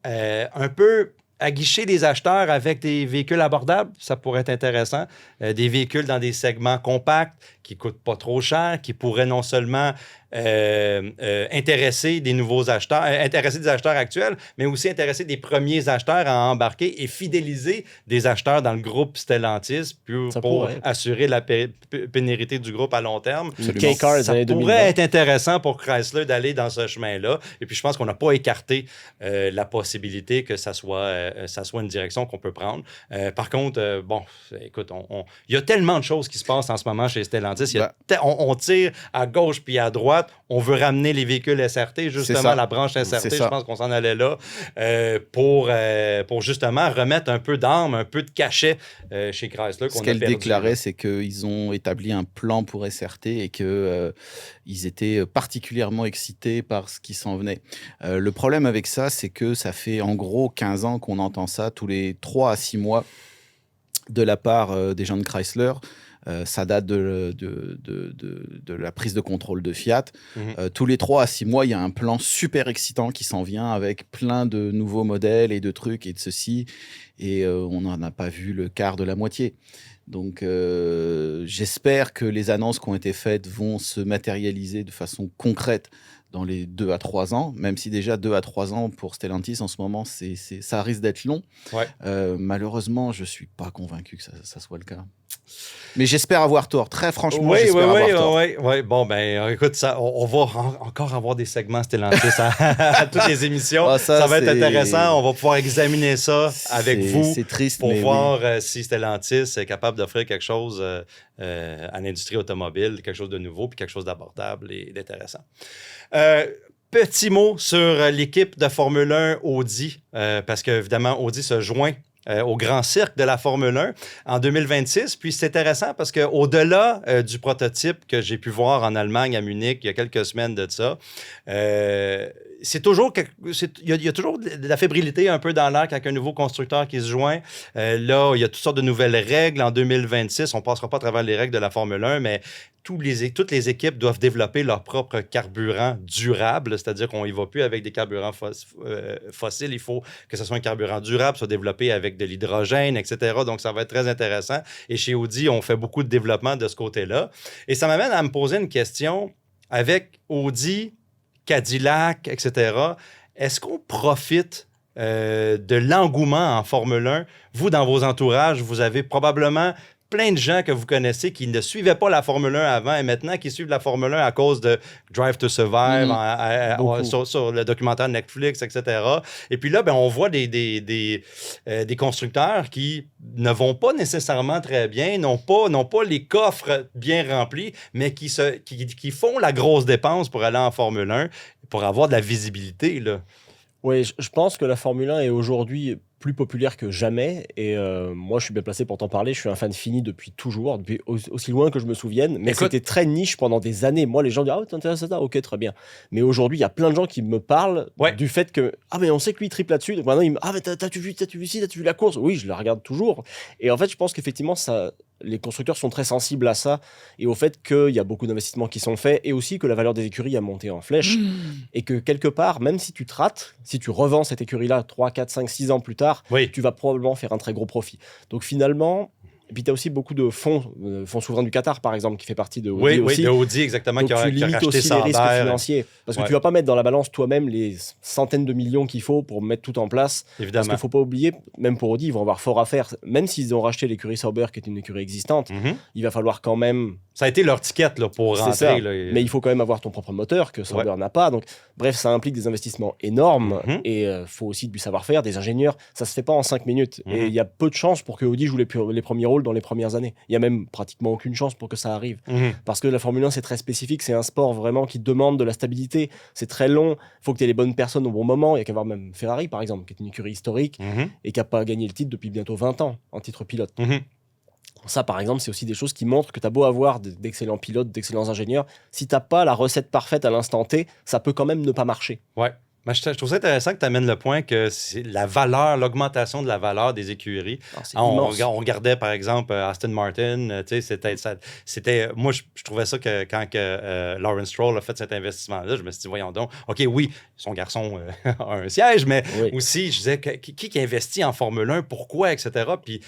un peu aguicher les acheteurs avec des véhicules abordables, ça pourrait être intéressant. Des véhicules dans des segments compacts qui ne coûtent pas trop cher, qui pourraient non seulement intéresser des nouveaux acheteurs, intéresser des acheteurs actuels, mais aussi intéresser des premiers acheteurs à embarquer et fidéliser des acheteurs dans le groupe Stellantis pour assurer la pérennité du groupe à long terme.
Ça
pourrait être intéressant pour Chrysler d'aller dans ce chemin-là. Et puis, je pense qu'on n'a pas écarté la possibilité que ça soit une direction qu'on peut prendre. Par contre, écoute, il y a tellement de choses qui se passent en ce moment chez Stellantis. On tire à gauche puis à droite. On veut ramener les véhicules SRT, justement, la branche SRT, je pense qu'on s'en allait là, pour justement remettre un peu d'âme, un peu de cachet chez Chrysler.
Ce qu'elle déclarait, c'est qu'ils ont établi un plan pour SRT et qu'ils étaient particulièrement excités par ce qui s'en venait. Le problème avec ça, c'est que ça fait en gros 15 ans qu'on entend ça tous les 3 à 6 mois de la part des gens de Chrysler. Ça date de la prise de contrôle de Fiat. Tous les 3 à 6 mois, il y a un plan super excitant qui s'en vient avec plein de nouveaux modèles et de trucs et de ceci. Et on n'en a pas vu le quart de la moitié. Donc, j'espère que les annonces qui ont été faites vont se matérialiser de façon concrète dans les 2 à 3 ans, même si déjà 2 à 3 ans pour Stellantis en ce moment, ça risque d'être long. Ouais. Malheureusement, je ne suis pas convaincu que ça soit le cas. Mais j'espère avoir tort. Très franchement, j'espère avoir tort.
Oui. Bon, ben, écoute, on va encore avoir des segments Stellantis à toutes les émissions. Ça va être intéressant. On va pouvoir examiner ça avec vous.
C'est triste,
pour voir si Stellantis est capable d'offrir quelque chose à l'industrie automobile, quelque chose de nouveau, puis quelque chose d'abordable et d'intéressant. Petit mot sur l'équipe de Formule 1 Audi, parce qu'évidemment, Audi se joint au grand cirque de la Formule 1 en 2026. Puis c'est intéressant parce qu'au-delà du prototype que j'ai pu voir en Allemagne, à Munich, il y a quelques semaines de ça, c'est toujours il y a toujours de la fébrilité un peu dans l'air quand il y a un nouveau constructeur qui se joint. Là, il y a toutes sortes de nouvelles règles en 2026. On ne passera pas à travers les règles de la Formule 1, mais toutes les équipes doivent développer leur propre carburant durable, c'est-à-dire qu'on n'y va plus avec des carburants fossiles. Il faut que ce soit un carburant durable, soit développé avec de l'hydrogène, etc. Donc, ça va être très intéressant. Et chez Audi, on fait beaucoup de développement de ce côté-là. Et ça m'amène à me poser une question. Avec Audi, Cadillac, etc., est-ce qu'on profite de l'engouement en Formule 1? Vous, dans vos entourages, vous avez probablement plein de gens que vous connaissez qui ne suivaient pas la Formule 1 avant et maintenant qui suivent la Formule 1 à cause de Drive to Survive, sur le documentaire Netflix, etc. Et puis là, ben, on voit des constructeurs qui ne vont pas nécessairement très bien, n'ont pas les coffres bien remplis, mais qui font la grosse dépense pour aller en Formule 1, pour avoir de la visibilité, là.
Oui, je pense que la Formule 1 est aujourd'hui plus populaire que jamais. Et moi, je suis bien placé pour t'en parler. Je suis un fan fini depuis toujours, depuis aussi loin que je me souvienne. Mais c'était très niche pendant des années. Moi, les gens disent « Ah, t'intéresses à ça? Ok, très bien. » Mais aujourd'hui, il y a plein de gens qui me parlent du fait que « Ah, mais on sait que lui, il triple là-dessus. » Donc maintenant, ils me « Ah, mais t'as-tu vu ci? T'as-tu vu la course? » Oui, je la regarde toujours. Et en fait, je pense qu'effectivement, les constructeurs sont très sensibles à ça et au fait qu'il y a beaucoup d'investissements qui sont faits et aussi que la valeur des écuries a monté en flèche et que quelque part, même si tu te rates, si tu revends cette écurie-là 3, 4, 5, 6 ans plus tard, tu vas probablement faire un très gros profit. Donc finalement, Et puis, tu as aussi beaucoup de fonds souverains du Qatar, par exemple, qui fait partie de Audi aussi.
Oui, de Audi, exactement,
Donc,
qui a
tu limites
racheté
aussi les risques
Sauber.
financiers. Parce que tu vas pas mettre dans la balance toi-même les centaines de millions qu'il faut pour mettre tout en place.
Évidemment.
Parce qu'il faut pas oublier, même pour Audi, ils vont avoir fort à faire. Même s'ils ont racheté l'écurie Sauber, qui est une écurie existante, il va falloir quand même...
Ça a été leur ticket là, pour rentrer.
Ça.
Là,
Mais il faut quand même avoir ton propre moteur, que Sauber n'a pas. Donc, bref, ça implique des investissements énormes. Et il faut aussi du savoir-faire, des ingénieurs. Ça se fait pas en 5 minutes. Et il y a peu de chances pour que Audi joue les premiers rôles dans les premières années. Il y a même pratiquement aucune chance pour que ça arrive. Parce que la Formule 1, c'est très spécifique. C'est un sport vraiment qui demande de la stabilité. C'est très long. Il faut que tu aies les bonnes personnes au bon moment. Il y a qu'à voir même Ferrari, par exemple, qui est une écurie historique et qui n'a pas gagné le titre depuis bientôt 20 ans en titre pilote. Ça, par exemple, c'est aussi des choses qui montrent que tu as beau avoir d'excellents pilotes, d'excellents ingénieurs. Si tu n'as pas la recette parfaite à l'instant T, ça peut quand même ne pas marcher.
Ouais. Mais je trouve ça intéressant que tu amènes le point que c'est la valeur, l'augmentation de la valeur des écuries. On regardait, par exemple, Aston Martin. Moi, je trouvais ça que quand Lawrence Stroll a fait cet investissement-là, je me suis dit, voyons donc, OK, oui, son garçon a un siège, mais aussi, je disais, qui investit en Formule 1, pourquoi, etc. Puis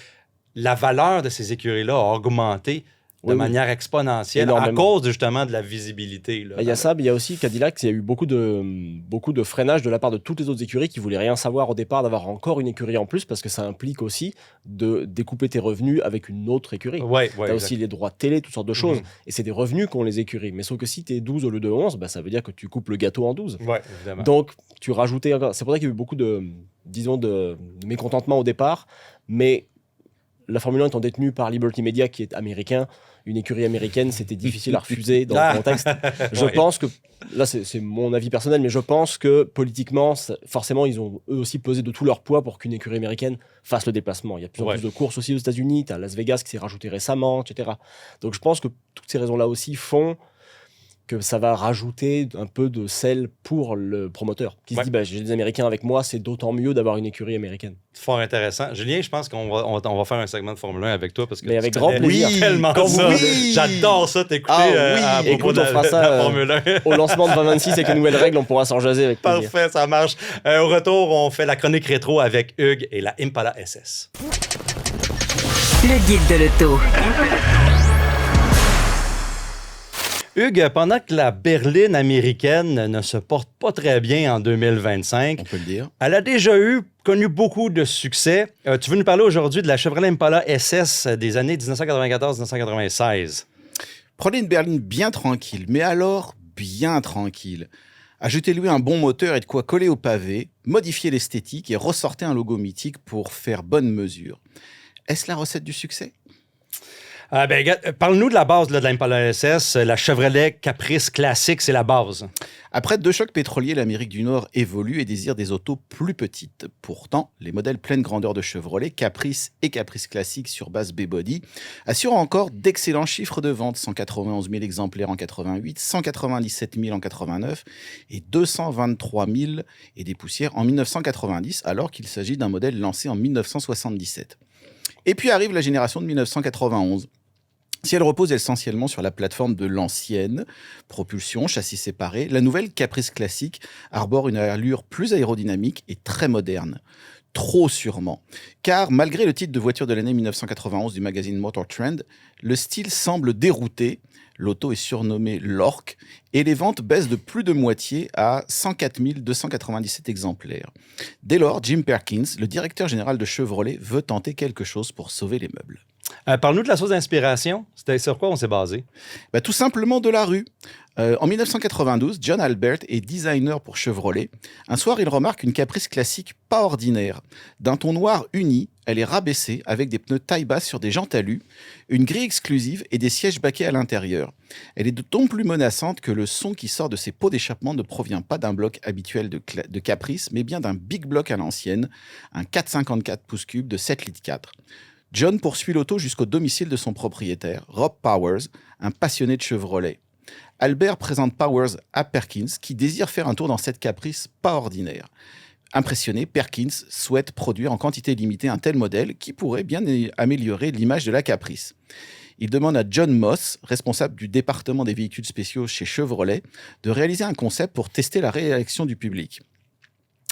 la valeur de ces écuries-là a augmenté de manière exponentielle à cause justement de la visibilité.
Il y a ça, mais il y a aussi Cadillac, il y a eu beaucoup de freinage de la part de toutes les autres écuries qui voulaient rien savoir au départ d'avoir encore une écurie en plus, parce que ça implique aussi de découper tes revenus avec une autre écurie. Tu as aussi les droits de télé, toutes sortes de choses, et c'est des revenus qu'ont les écuries. Mais sauf que si tu es 12 au lieu de 11, ça veut dire que tu coupes le gâteau en 12.
Évidemment.
Donc, tu rajoutais encore... C'est pour ça qu'il y a eu beaucoup de mécontentement au départ, mais la Formule 1 étant détenue par Liberty Media, qui est américain, une écurie américaine, c'était difficile à refuser dans le contexte. Je pense que, là c'est mon avis personnel, mais je pense que politiquement, forcément, ils ont eux aussi pesé de tout leur poids pour qu'une écurie américaine fasse le déplacement. Il y a de plus en plus de courses aussi aux États-Unis, tu as Las Vegas qui s'est rajouté récemment, etc. Donc je pense que toutes ces raisons-là aussi font que ça va rajouter un peu de sel pour le promoteur qui se dit j'ai des Américains avec moi, c'est d'autant mieux d'avoir une écurie américaine.
Fort intéressant. Julien, je pense qu'on va faire un segment de Formule 1 avec toi parce que
avec grand plaisir.
Tellement ça. J'adore ça t'écouter à propos de la Formule 1.
Au lancement de 2026 avec une nouvelle règle, on pourra s'en jaser avec plaisir.
Parfait, ça marche. Au retour, on fait la chronique rétro avec Hugues et la Impala SS.
Le guide de l'auto.
Hugues, pendant que la berline américaine ne se porte pas très bien en 2025,
on peut le dire,
elle a déjà connu beaucoup de succès. Tu veux nous parler aujourd'hui de la Chevrolet Impala SS des années 1994-1996.
Prenez une berline bien tranquille, mais alors bien tranquille. Ajoutez-lui un bon moteur et de quoi coller au pavé, modifiez l'esthétique et ressortez un logo mythique pour faire bonne mesure. Est-ce la recette du succès ?
Parle-nous de la base de l'Impala SS. La Chevrolet Caprice classique, c'est la base.
Après 2 chocs pétroliers, l'Amérique du Nord évolue et désire des autos plus petites. Pourtant, les modèles pleine grandeur de Chevrolet, Caprice et Caprice classique sur base B-Body, assurent encore d'excellents chiffres de vente. 191 000 exemplaires en 88, 197 000 en 89 et 223 000 et des poussières en 1990, alors qu'il s'agit d'un modèle lancé en 1977. Et puis arrive la génération de 1991. Si elle repose essentiellement sur la plateforme de l'ancienne, propulsion, châssis séparé, la nouvelle Caprice classique arbore une allure plus aérodynamique et très moderne. Trop sûrement. Car malgré le titre de voiture de l'année 1991 du magazine Motor Trend, le style semble dérouté. L'auto est surnommée l'Orque et les ventes baissent de plus de moitié à 104 297 exemplaires. Dès lors, Jim Perkins, le directeur général de Chevrolet, veut tenter quelque chose pour sauver les meubles.
Parle-nous de la source d'inspiration. C'était sur quoi on s'est basé?
Tout simplement de la rue. En 1992, John Albert est designer pour Chevrolet. Un soir, il remarque une Caprice classique pas ordinaire. D'un ton noir uni, elle est rabaissée avec des pneus taille basse sur des jantes alu, une grille exclusive et des sièges baquets à l'intérieur. Elle est d'autant plus menaçante que le son qui sort de ses pots d'échappement ne provient pas d'un bloc habituel de Caprice, mais bien d'un big block à l'ancienne, un 454 pouces cubes de 7 litres 4. John poursuit l'auto jusqu'au domicile de son propriétaire, Rob Powers, un passionné de Chevrolet. Albert présente Powers à Perkins, qui désire faire un tour dans cette Caprice pas ordinaire. Impressionné, Perkins souhaite produire en quantité limitée un tel modèle qui pourrait bien améliorer l'image de la Caprice. Il demande à John Moss, responsable du département des véhicules spéciaux chez Chevrolet, de réaliser un concept pour tester la réaction du public.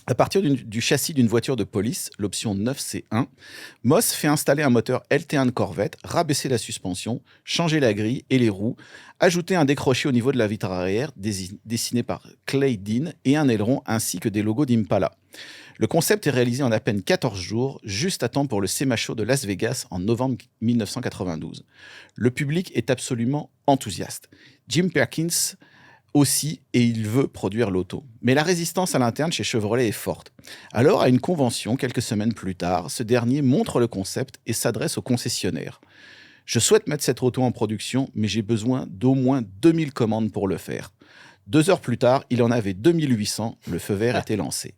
À partir du châssis d'une voiture de police, l'option 9C1, Moss fait installer un moteur LT1 de Corvette, rabaisser la suspension, changer la grille et les roues, ajouter un décroché au niveau de la vitre arrière dessiné par Clay Dean et un aileron ainsi que des logos d'Impala. Le concept est réalisé en à peine 14 jours, juste à temps pour le SEMA Show de Las Vegas en novembre 1992. Le public est absolument enthousiaste. Jim Perkins aussi, et il veut produire l'auto. Mais la résistance à l'interne chez Chevrolet est forte. Alors, à une convention, quelques semaines plus tard, ce dernier montre le concept et s'adresse au concessionnaire. « Je souhaite mettre cette auto en production, mais j'ai besoin d'au moins 2000 commandes pour le faire. » 2 heures plus tard, il en avait 2800, le feu vert était lancé.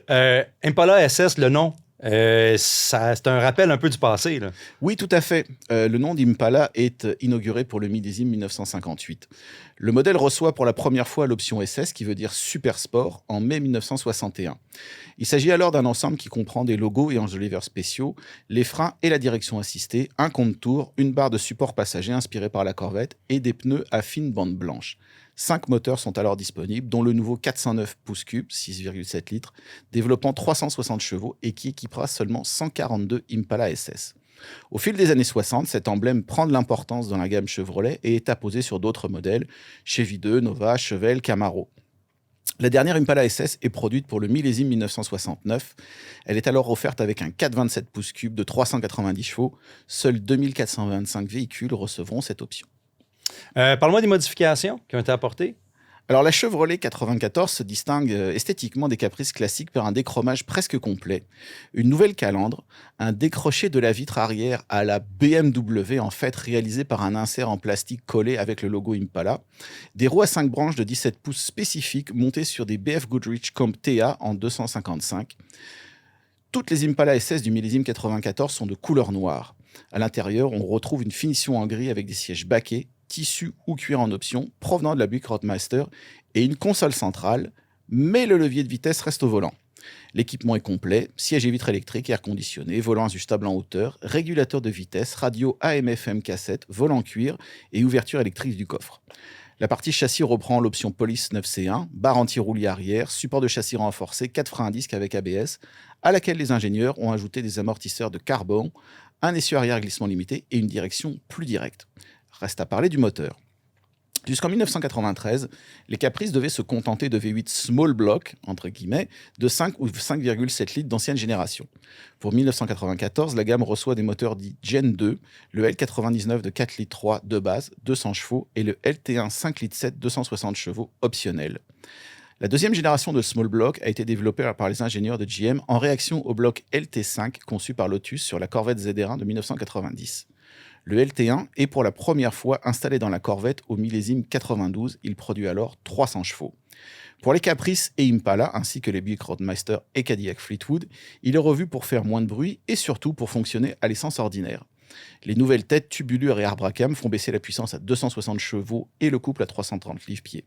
Impala SS, le nom, c'est un rappel un peu du passé, là.
Oui, tout à fait. Le nom d'Impala est inauguré pour le millésime 1958. Le modèle reçoit pour la première fois l'option SS, qui veut dire Super Sport, en mai 1961. Il s'agit alors d'un ensemble qui comprend des logos et enjoliveurs spéciaux, les freins et la direction assistée, un compte-tours, une barre de support passager inspirée par la Corvette et des pneus à fine bande blanche. 5 moteurs sont alors disponibles, dont le nouveau 409 pouces cubes, 6,7 litres, développant 360 chevaux et qui équipera seulement 142 Impala SS. Au fil des années 60, cet emblème prend de l'importance dans la gamme Chevrolet et est apposé sur d'autres modèles, Chevy 2, Nova, Chevelle, Camaro. La dernière Impala SS est produite pour le millésime 1969. Elle est alors offerte avec un 427 pouces cubes de 390 chevaux. Seuls 2425 véhicules recevront cette option.
Parle-moi des modifications qui ont été apportées.
Alors la Chevrolet 94 se distingue esthétiquement des Caprice classiques par un déchromage presque complet, une nouvelle calandre, un décroché de la vitre arrière à la BMW en fait réalisé par un insert en plastique collé avec le logo Impala, des roues à 5 branches de 17 pouces spécifiques montées sur des BF Goodrich Comp TA en 255. Toutes les Impala SS du millésime 94 sont de couleur noire. À l'intérieur, on retrouve une finition en gris avec des sièges baquets, tissu ou cuir en option, provenant de la Buick Roadmaster, et une console centrale, mais le levier de vitesse reste au volant. L'équipement est complet, siège et vitres électriques, air conditionné, volant ajustable en hauteur, régulateur de vitesse, radio AM/FM cassette, volant cuir et ouverture électrique du coffre. La partie châssis reprend l'option Police 9C1, barre anti-roulis arrière, support de châssis renforcé, 4 freins à disque avec ABS, à laquelle les ingénieurs ont ajouté des amortisseurs de carbone, un essieu arrière glissement limité et une direction plus directe. Reste à parler du moteur. Jusqu'en 1993, les Caprice devaient se contenter de V8 small block, entre guillemets, de 5 ou 5,7 litres d'ancienne génération. Pour 1994, la gamme reçoit des moteurs dits Gen 2, le L99 de 4 litres 3 de base, 200 chevaux, et le LT1 5 litres 7, 260 chevaux optionnel. La deuxième génération de small block a été développée par les ingénieurs de GM en réaction au bloc LT5 conçu par Lotus sur la Corvette ZR1 de 1990. Le LT1 est pour la première fois installé dans la Corvette au millésime 92. Il produit alors 300 chevaux. Pour les Caprice et Impala, ainsi que les Buick Roadmaster et Cadillac Fleetwood, il est revu pour faire moins de bruit et surtout pour fonctionner à l'essence ordinaire. Les nouvelles têtes tubulure et Arbracam font baisser la puissance à 260 chevaux et le couple à 330 livres-pieds.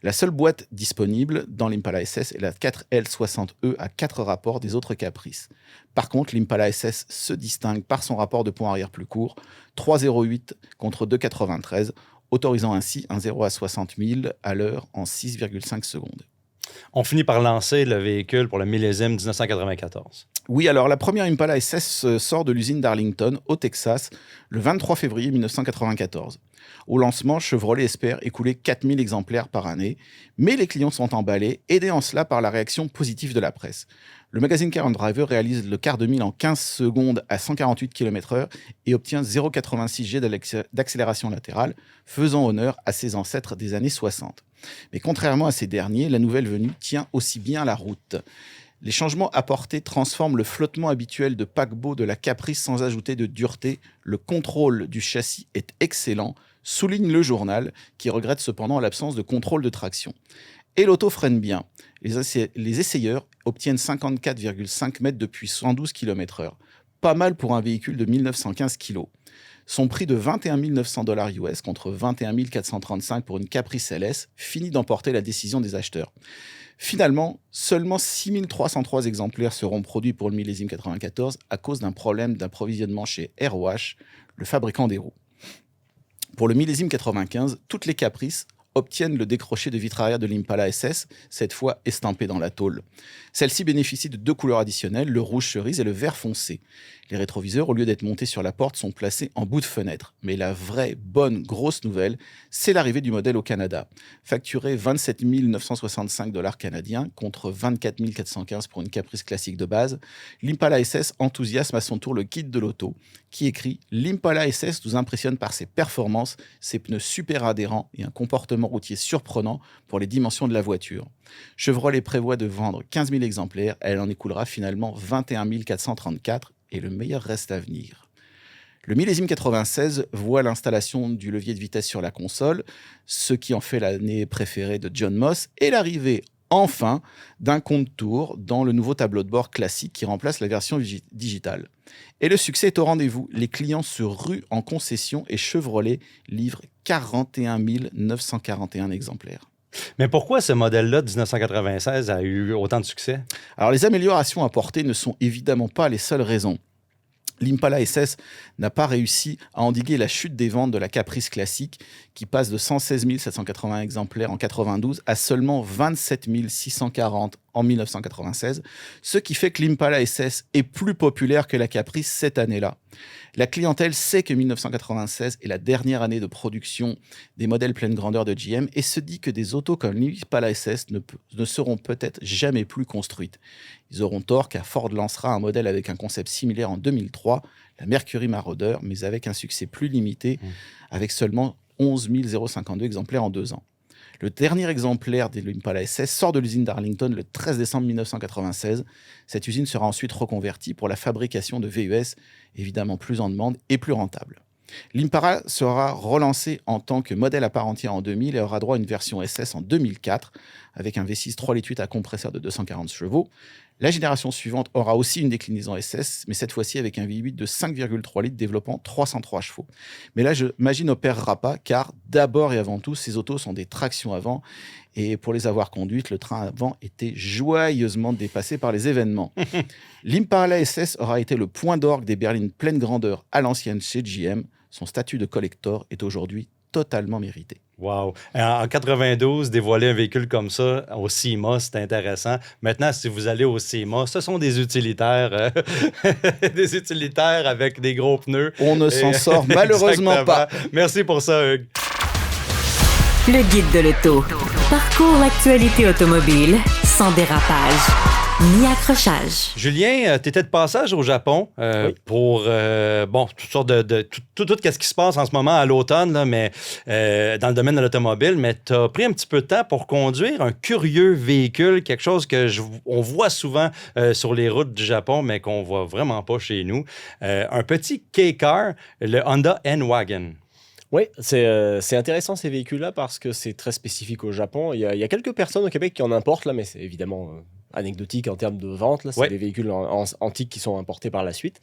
La seule boîte disponible dans l'Impala SS est la 4L60E à 4 rapports des autres Caprice. Par contre, l'Impala SS se distingue par son rapport de poids arrière plus court, 3,08 contre 2,93, autorisant ainsi un 0 à 60 000 à l'heure en 6,5 secondes.
On finit par lancer le véhicule pour le millésime 1994.
Oui, alors la première Impala SS sort de l'usine d'Arlington, au Texas, le 23 février 1994. Au lancement, Chevrolet espère écouler 4000 exemplaires par année, mais les clients sont emballés, aidés en cela par la réaction positive de la presse. Le magazine Car and Driver réalise le quart de mille en 15 secondes à 148 km/h et obtient 0,86 G d'accélération latérale, faisant honneur à ses ancêtres des années 60. Mais contrairement à ces derniers, la nouvelle venue tient aussi bien la route. Les changements apportés transforment le flottement habituel de paquebot de la Caprice sans ajouter de dureté. Le contrôle du châssis est excellent, souligne le journal, qui regrette cependant l'absence de contrôle de traction. Et l'auto freine bien. Les essayeurs obtiennent 54,5 mètres depuis 112 km/h. Pas mal pour un véhicule de 1915 kg. Son prix de $21 900 US contre 21 435 pour une Caprice LS finit d'emporter la décision des acheteurs. Finalement, seulement 6 303 exemplaires seront produits pour le millésime 94 à cause d'un problème d'approvisionnement chez ROH, le fabricant des roues. Pour le millésime 95, toutes les Caprice, obtiennent le décroché de vitre arrière de l'Impala SS, cette fois estampé dans la tôle. Celle-ci bénéficie de 2 couleurs additionnelles, le rouge cerise et le vert foncé. Les rétroviseurs, au lieu d'être montés sur la porte, sont placés en bout de fenêtre. Mais la vraie, bonne, grosse nouvelle, c'est l'arrivée du modèle au Canada. Facturé 27 965 $ canadiens contre 24 415 pour une Caprice classique de base, l'Impala SS enthousiasme à son tour le guide de l'auto, qui écrit « L'Impala SS nous impressionne par ses performances, ses pneus super adhérents et un comportement routier surprenant pour les dimensions de la voiture. Chevrolet prévoit de vendre 15 000 exemplaires, elle en écoulera finalement 21 434 et le meilleur reste à venir. » Le millésime 96 voit l'installation du levier de vitesse sur la console, ce qui en fait l'année préférée de John Moss, et l'arrivée, enfin, d'un compte-tours dans le nouveau tableau de bord classique qui remplace la version digitale. Et le succès est au rendez-vous. Les clients se ruent en concession et Chevrolet livre 41 941 exemplaires.
Mais pourquoi ce modèle-là de 1996 a eu autant de succès?
Alors, les améliorations apportées ne sont évidemment pas les seules raisons. L'Impala SS n'a pas réussi à endiguer la chute des ventes de la Caprice classique qui passe de 116 780 exemplaires en 92 à seulement 27 640 en 1996, ce qui fait que l'Impala SS est plus populaire que la Caprice cette année-là. La clientèle sait que 1996 est la dernière année de production des modèles pleine grandeur de GM et se dit que des autos comme l'Impala SS ne seront peut-être jamais plus construites. Ils auront tort car Ford lancera un modèle avec un concept similaire en 2003, la Mercury Marauder, mais avec un succès plus limité, avec seulement 11 052 exemplaires en 2 ans. Le dernier exemplaire de l'Impala SS sort de l'usine d'Arlington le 13 décembre 1996. Cette usine sera ensuite reconvertie pour la fabrication de VUS, évidemment plus en demande et plus rentable. L'Impala sera relancé en tant que modèle à part entière en 2000 et aura droit à une version SS en 2004 avec un V6 3,8 litres à compresseur de 240 chevaux. La génération suivante aura aussi une déclinaison SS, mais cette fois-ci avec un V8 de 5,3 litres développant 303 chevaux. Mais là, Magie n'opérera pas, car d'abord et avant tout, ces autos sont des tractions avant, et pour les avoir conduites, le train avant était joyeusement dépassé par les événements. L'Impala SS aura été le point d'orgue des berlines pleine grandeur à l'ancienne chez GM. Son statut de collector est aujourd'hui totalement mérité.
Wow. En 92, dévoiler un véhicule comme ça au SEMA, c'est intéressant. Maintenant, si vous allez au SEMA, ce sont des utilitaires, des utilitaires avec des gros pneus.
On ne s'en sort malheureusement pas.
Merci pour ça, Hugues.
Le guide de l'auto. Parcours l'actualité automobile sans dérapage ni accrochage.
Julien, tu étais de passage au Japon
oui.
pour toutes sortes de tout ce qui se passe en ce moment à l'automne, là, mais dans le domaine de l'automobile, mais tu as pris un petit peu de temps pour conduire un curieux véhicule, quelque chose que on voit souvent sur les routes du Japon, mais qu'on voit vraiment pas chez nous. Un petit K-Car, le Honda N-Wagon.
Oui, c'est intéressant ces véhicules-là parce que c'est très spécifique au Japon. Il y a quelques personnes au Québec qui en importent, là, mais c'est évidemment anecdotique en termes de vente. Là. C'est des véhicules antiques qui sont importés par la suite.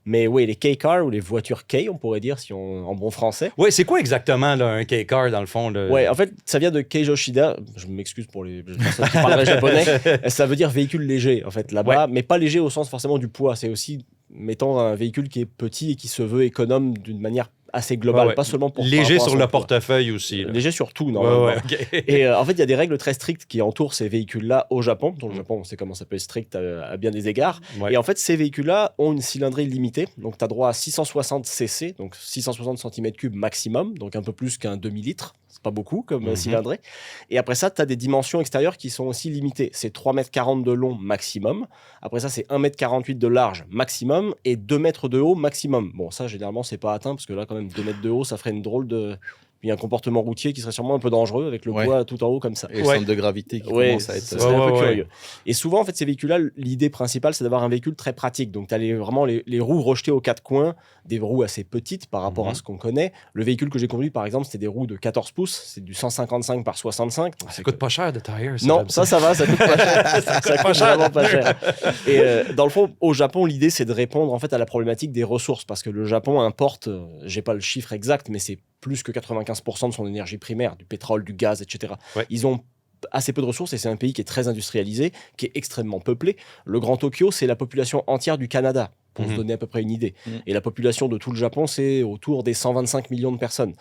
Mais oui, les K-Cars ou les voitures K, on pourrait dire en bon français.
Oui, c'est quoi exactement là, un K-Car dans le fond?
Oui, en fait, ça vient de Kei Yoshida. Je m'excuse pour les personnes qui parleraient japonais. Ça veut dire véhicule léger, en fait, là-bas. Mais pas léger au sens forcément du poids. C'est aussi, mettons, un véhicule qui est petit et qui se veut économe d'une manière assez global, pas seulement pour
léger sur le portefeuille aussi. Là.
Léger sur tout, normalement.
Okay.
Et en fait, il y a des règles très strictes qui entourent ces véhicules-là au Japon. Dans le Japon, on sait comment ça peut être strict à bien des égards. Et en fait, ces véhicules-là ont une cylindrée limitée. Donc, tu as droit à 660 cc, donc 660 cm3 maximum, donc un peu plus qu'un demi-litre. C'est pas beaucoup comme cylindrée. Et après ça, tu as des dimensions extérieures qui sont aussi limitées. C'est 3,40 m de long maximum. Après ça, c'est 1,48 m de large maximum et 2 mètres de haut maximum. Bon, ça, généralement, c'est pas atteint parce que là, quand même, 2 mètres de haut, ça ferait une drôle de... Puis un comportement routier qui serait sûrement un peu dangereux avec le poids tout en haut comme ça.
Et le centre de gravité qui commence à être...
C'est un peu curieux. Et souvent, en fait, ces véhicules-là, l'idée principale, c'est d'avoir un véhicule très pratique. Donc, tu as vraiment les roues rejetées aux quatre coins, des roues assez petites par rapport à ce qu'on connaît. Le véhicule que j'ai conduit, par exemple, c'était des roues de 14 pouces. C'est du 155 par 65.
Ça coûte pas cher de tire.
Non, ça va, ça coûte pas cher. Ça coûte vraiment pas cher. Et dans le fond, au Japon, l'idée, c'est de répondre en fait à la problématique des ressources. Parce que le Japon importe, j'ai pas le chiffre exact, mais c'est plus que 95% de son énergie primaire, du pétrole, du gaz, etc. Ils ont assez peu de ressources et c'est un pays qui est très industrialisé, qui est extrêmement peuplé. Le Grand Tokyo, c'est la population entière du Canada. pour se donner à peu près une idée. Et la population de tout le Japon, c'est autour des 125 millions de personnes.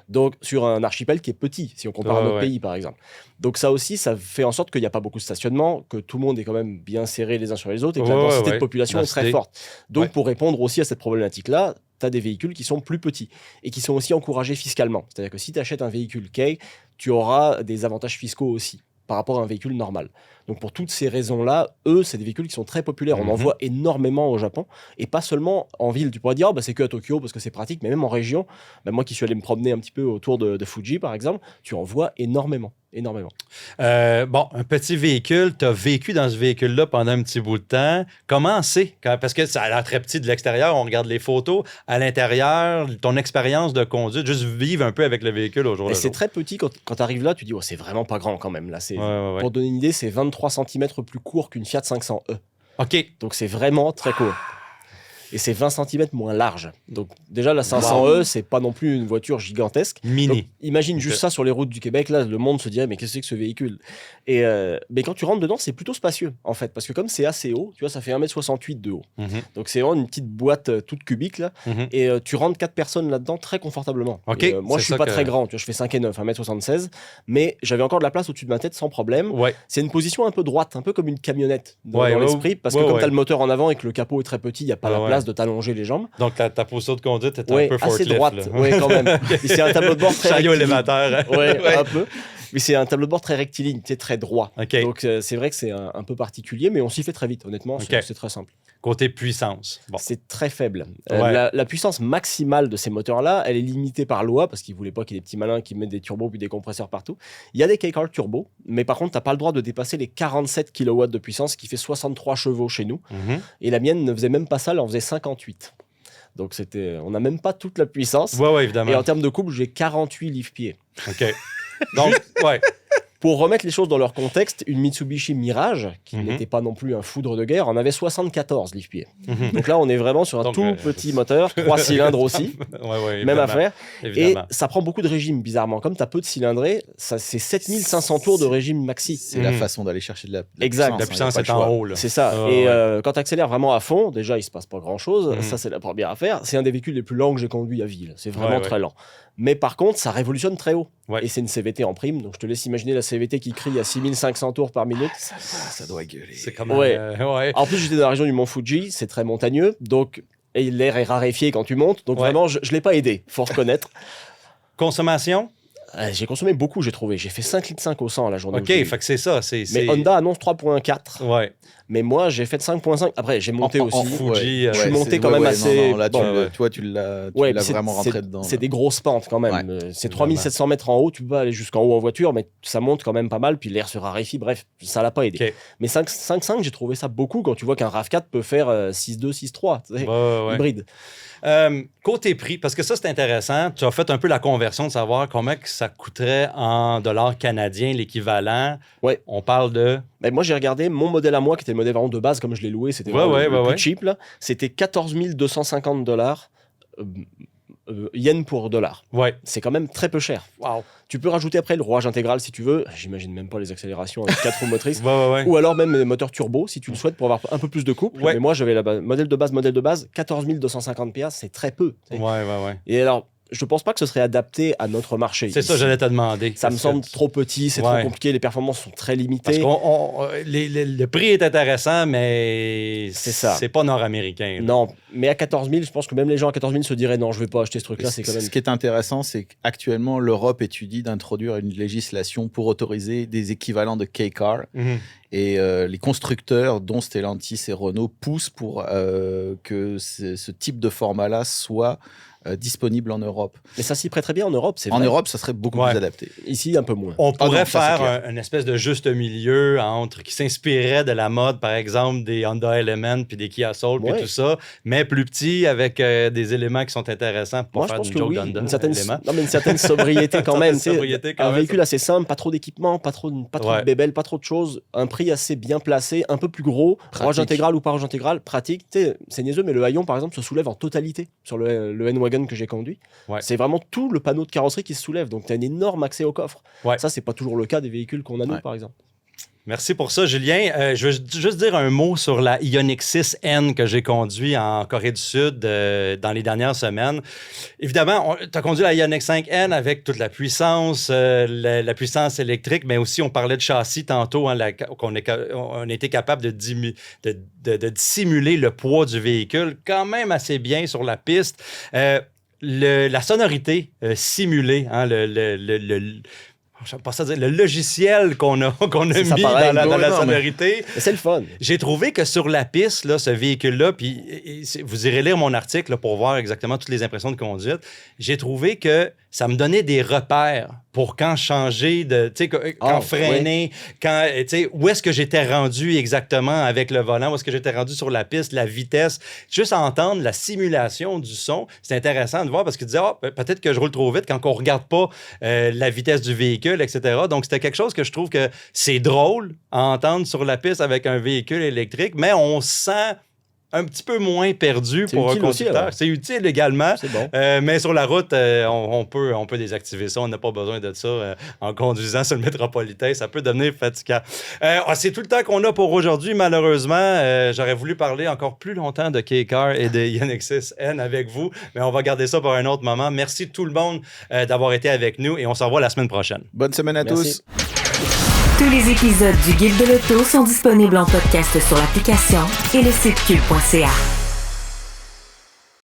Donc, sur un archipel qui est petit, si on compare à notre pays, par exemple. Donc, ça aussi, ça fait en sorte qu'il n'y a pas beaucoup de stationnement, que tout le monde est quand même bien serré les uns sur les autres et que la densité de population est très forte. Donc, pour répondre aussi à cette problématique-là, tu as des véhicules qui sont plus petits et qui sont aussi encouragés fiscalement. C'est-à-dire que si tu achètes un véhicule Kei, tu auras des avantages fiscaux aussi par rapport à un véhicule normal. Donc pour toutes ces raisons-là, c'est des véhicules qui sont très populaires. On en voit énormément au Japon et pas seulement en ville. Tu pourrais dire, c'est que à Tokyo parce que c'est pratique, mais même en région, moi qui suis allé me promener un petit peu autour de Fuji, par exemple, tu en vois énormément.
Un petit véhicule, tu as vécu dans ce véhicule-là pendant un petit bout de temps. Comment c'est? Parce que ça a l'air très petit de l'extérieur, on regarde les photos. À l'intérieur, ton expérience de conduite, juste vivre un peu avec le véhicule au jour le jour.
C'est très petit quand tu arrives là, tu dis, c'est vraiment pas grand quand même. Là, pour donner une idée, c'est 23 cm plus court qu'une Fiat 500e.
OK.
Donc c'est vraiment très court. Et c'est 20 cm moins large. Donc déjà, la 500e, c'est pas non plus une voiture gigantesque.
Mini.
Donc, imagine juste ça sur les routes du Québec. Là, le monde se dirait, mais qu'est-ce que c'est que ce véhicule? Mais quand tu rentres dedans, c'est plutôt spacieux, en fait. Parce que comme c'est assez haut, tu vois, ça fait 1m68 de haut. Donc c'est vraiment une petite boîte toute cubique, là. Et tu rentres 4 personnes là-dedans très confortablement.
Okay,
moi, je suis pas très grand. Tu vois, je fais 5 et 9, 1m76. Mais j'avais encore de la place au-dessus de ma tête sans problème. C'est une position un peu droite, un peu comme une camionnette dans l'esprit. Parce que comme tu as le moteur en avant et que le capot est très petit, il n'y a pas la place de t'allonger les jambes.
Donc ta posture de conduite était un peu
assez
forklift,
droite, quand même. C'est un tableau de bord très
chariot élévateur.
Un peu. Mais c'est un tableau de bord très rectiligne, très droit. Donc c'est vrai que c'est un peu particulier, mais on s'y fait très vite, honnêtement, c'est très simple.
Côté puissance.
C'est très faible. La puissance maximale de ces moteurs-là, elle est limitée par loi, parce qu'ils ne voulaient pas qu'il y ait des petits malins qui mettent des turbos puis des compresseurs partout. Il y a des K-Car turbo, mais par contre, tu n'as pas le droit de dépasser les 47 kW de puissance, ce qui fait 63 chevaux chez nous. Et la mienne ne faisait même pas ça, elle en faisait 58. Donc on n'a même pas toute la puissance.
Évidemment.
Et en termes de couple, j'ai 48 livres-pieds.
OK. Donc,
Pour remettre les choses dans leur contexte, une Mitsubishi Mirage, qui n'était pas non plus un foudre de guerre, en avait 74 livres-pieds. Donc là, on est vraiment sur un petit moteur, 3 cylindres aussi, même affaire. Et ça prend beaucoup de régime, bizarrement. Comme tu as peu de cylindrés, c'est 7500 tours de régime maxi.
C'est la façon d'aller chercher de la
exact.
La puissance est en haut.
C'est ça. Quand tu accélères vraiment à fond, déjà, il se passe pas grand-chose. Ça, c'est la première affaire. C'est un des véhicules les plus lents que j'ai conduit à ville. C'est vraiment très lent. Mais par contre, ça révolutionne très haut. Et c'est une CVT en prime. Donc, je te laisse imaginer la CVT qui crie à 6500 tours par minute.
Ça doit gueuler.
C'est quand même...
En plus, j'étais dans la région du Mont Fuji. C'est très montagneux. Donc, l'air est raréfié quand tu montes. Donc, vraiment, je ne l'ai pas aidé. Faut reconnaître.
Consommation?
J'ai consommé beaucoup, j'ai trouvé. J'ai fait 5,5 litres au 100 à la journée.
OK, fait que c'est ça.
Mais Honda annonce 3,4. Mais moi, j'ai fait 5,5. Après, j'ai monté aussi.
En Fuji,
je suis monté quand même assez...
Non, là, toi, tu l'as vraiment rentré dedans.
C'est des grosses pentes quand même. C'est 3700 mètres en haut. Tu peux pas aller jusqu'en haut en voiture, mais ça monte quand même pas mal. Puis l'air se raréfie. Bref, ça l'a pas aidé. Mais 5,5, j'ai trouvé ça beaucoup quand tu vois qu'un RAV4 peut faire 6,2, 6,3. Hybride.
Côté prix, parce que ça, c'est intéressant. Tu as fait un peu la conversion de savoir combien que ça coûterait en dollars canadiens, l'équivalent. On parle de...
moi, j'ai regardé mon modèle à moi, qui était le modèle vraiment de base, comme je l'ai loué. C'était le plus cheap. Là. C'était 14 250 dollars yens pour dollar. C'est quand même très peu cher. Tu peux rajouter après le rouage intégral si tu veux. J'imagine même pas les accélérations avec 4 roues motrices. Ou alors même les moteurs turbo si tu le souhaites pour avoir un peu plus de couple. Mais moi, j'avais modèle de base, 14 250 PS, c'est très peu. Et alors, je pense pas que ce serait adapté à notre marché.
C'est ça, j'allais te demander.
Ça me semble trop petit, c'est trop compliqué, les performances sont très limitées.
Parce que le prix est intéressant, mais c'est pas nord-américain.
Non, mais à 14 000, je pense que même les gens à 14 000 se diraient non, je vais pas acheter ce truc-là. C'est quand même...
Ce qui est intéressant, c'est qu'actuellement, l'Europe étudie d'introduire une législation pour autoriser des équivalents de K-Car. Et les constructeurs, dont Stellantis et Renault, poussent pour que ce type de format-là soit disponible en Europe.
Mais ça s'y prêterait bien en Europe, c'est vrai.
En Europe, ça serait beaucoup plus adapté.
Ici, un peu moins.
On pourrait faire une espèce de juste milieu qui s'inspirerait de la mode, par exemple, des Honda Element puis des Kia Soul puis tout ça, mais plus petit avec des éléments qui sont intéressants pour faire une joke d'Honda.
Une certaine sobriété quand même. Un véhicule assez simple, pas trop d'équipement, pas trop de bébelles, pas trop de choses, un prix assez bien placé, un peu plus gros, rouage intégral ou pas rouage intégral, pratique. C'est niaiseux, mais le haillon, par exemple, se soulève en totalité sur le N-Wagon que j'ai conduit. C'est vraiment tout le panneau de carrosserie qui se soulève, donc tu as un énorme accès au coffre. Ça, c'est pas toujours le cas des véhicules qu'on a nous, par exemple.
Merci pour ça, Julien. Je veux juste dire un mot sur la Ioniq 6N que j'ai conduit en Corée du Sud dans les dernières semaines. Évidemment, tu as conduit la Ioniq 5N avec toute la puissance, la puissance électrique, mais aussi on parlait de châssis tantôt, hein, on était capable de dissimuler le poids du véhicule quand même assez bien sur la piste. La sonorité simulée, hein, je sais pas ça dire, le logiciel qu'on a mis dans la sonorité.
Mais c'est le fun.
J'ai trouvé que sur la piste, là, ce véhicule-là, puis vous irez lire mon article là, pour voir exactement toutes les impressions de conduite, j'ai trouvé que ça me donnait des repères pour quand changer de, tu sais, quand freiner, quand, tu sais, où est-ce que j'étais rendu exactement avec le volant, où est-ce que j'étais rendu sur la piste, la vitesse. Juste entendre la simulation du son, c'est intéressant de voir parce que tu dis, peut-être que je roule trop vite quand on regarde pas la vitesse du véhicule, etc. Donc, c'était quelque chose que je trouve que c'est drôle à entendre sur la piste avec un véhicule électrique, mais on sent un petit peu moins perdu pour un conducteur. C'est utile également,
c'est bon.
Mais sur la route, on peut désactiver ça. On n'a pas besoin de ça en conduisant sur le métropolitain. Ça peut devenir fatigant. C'est tout le temps qu'on a pour aujourd'hui, malheureusement. J'aurais voulu parler encore plus longtemps de K-Car et de Ioniq 6N avec vous, mais on va garder ça pour un autre moment. Merci tout le monde d'avoir été avec nous et on se revoit la semaine prochaine.
Bonne semaine à tous.
Tous les épisodes du Guide de l'auto sont disponibles en podcast sur l'application et le site cube.ca.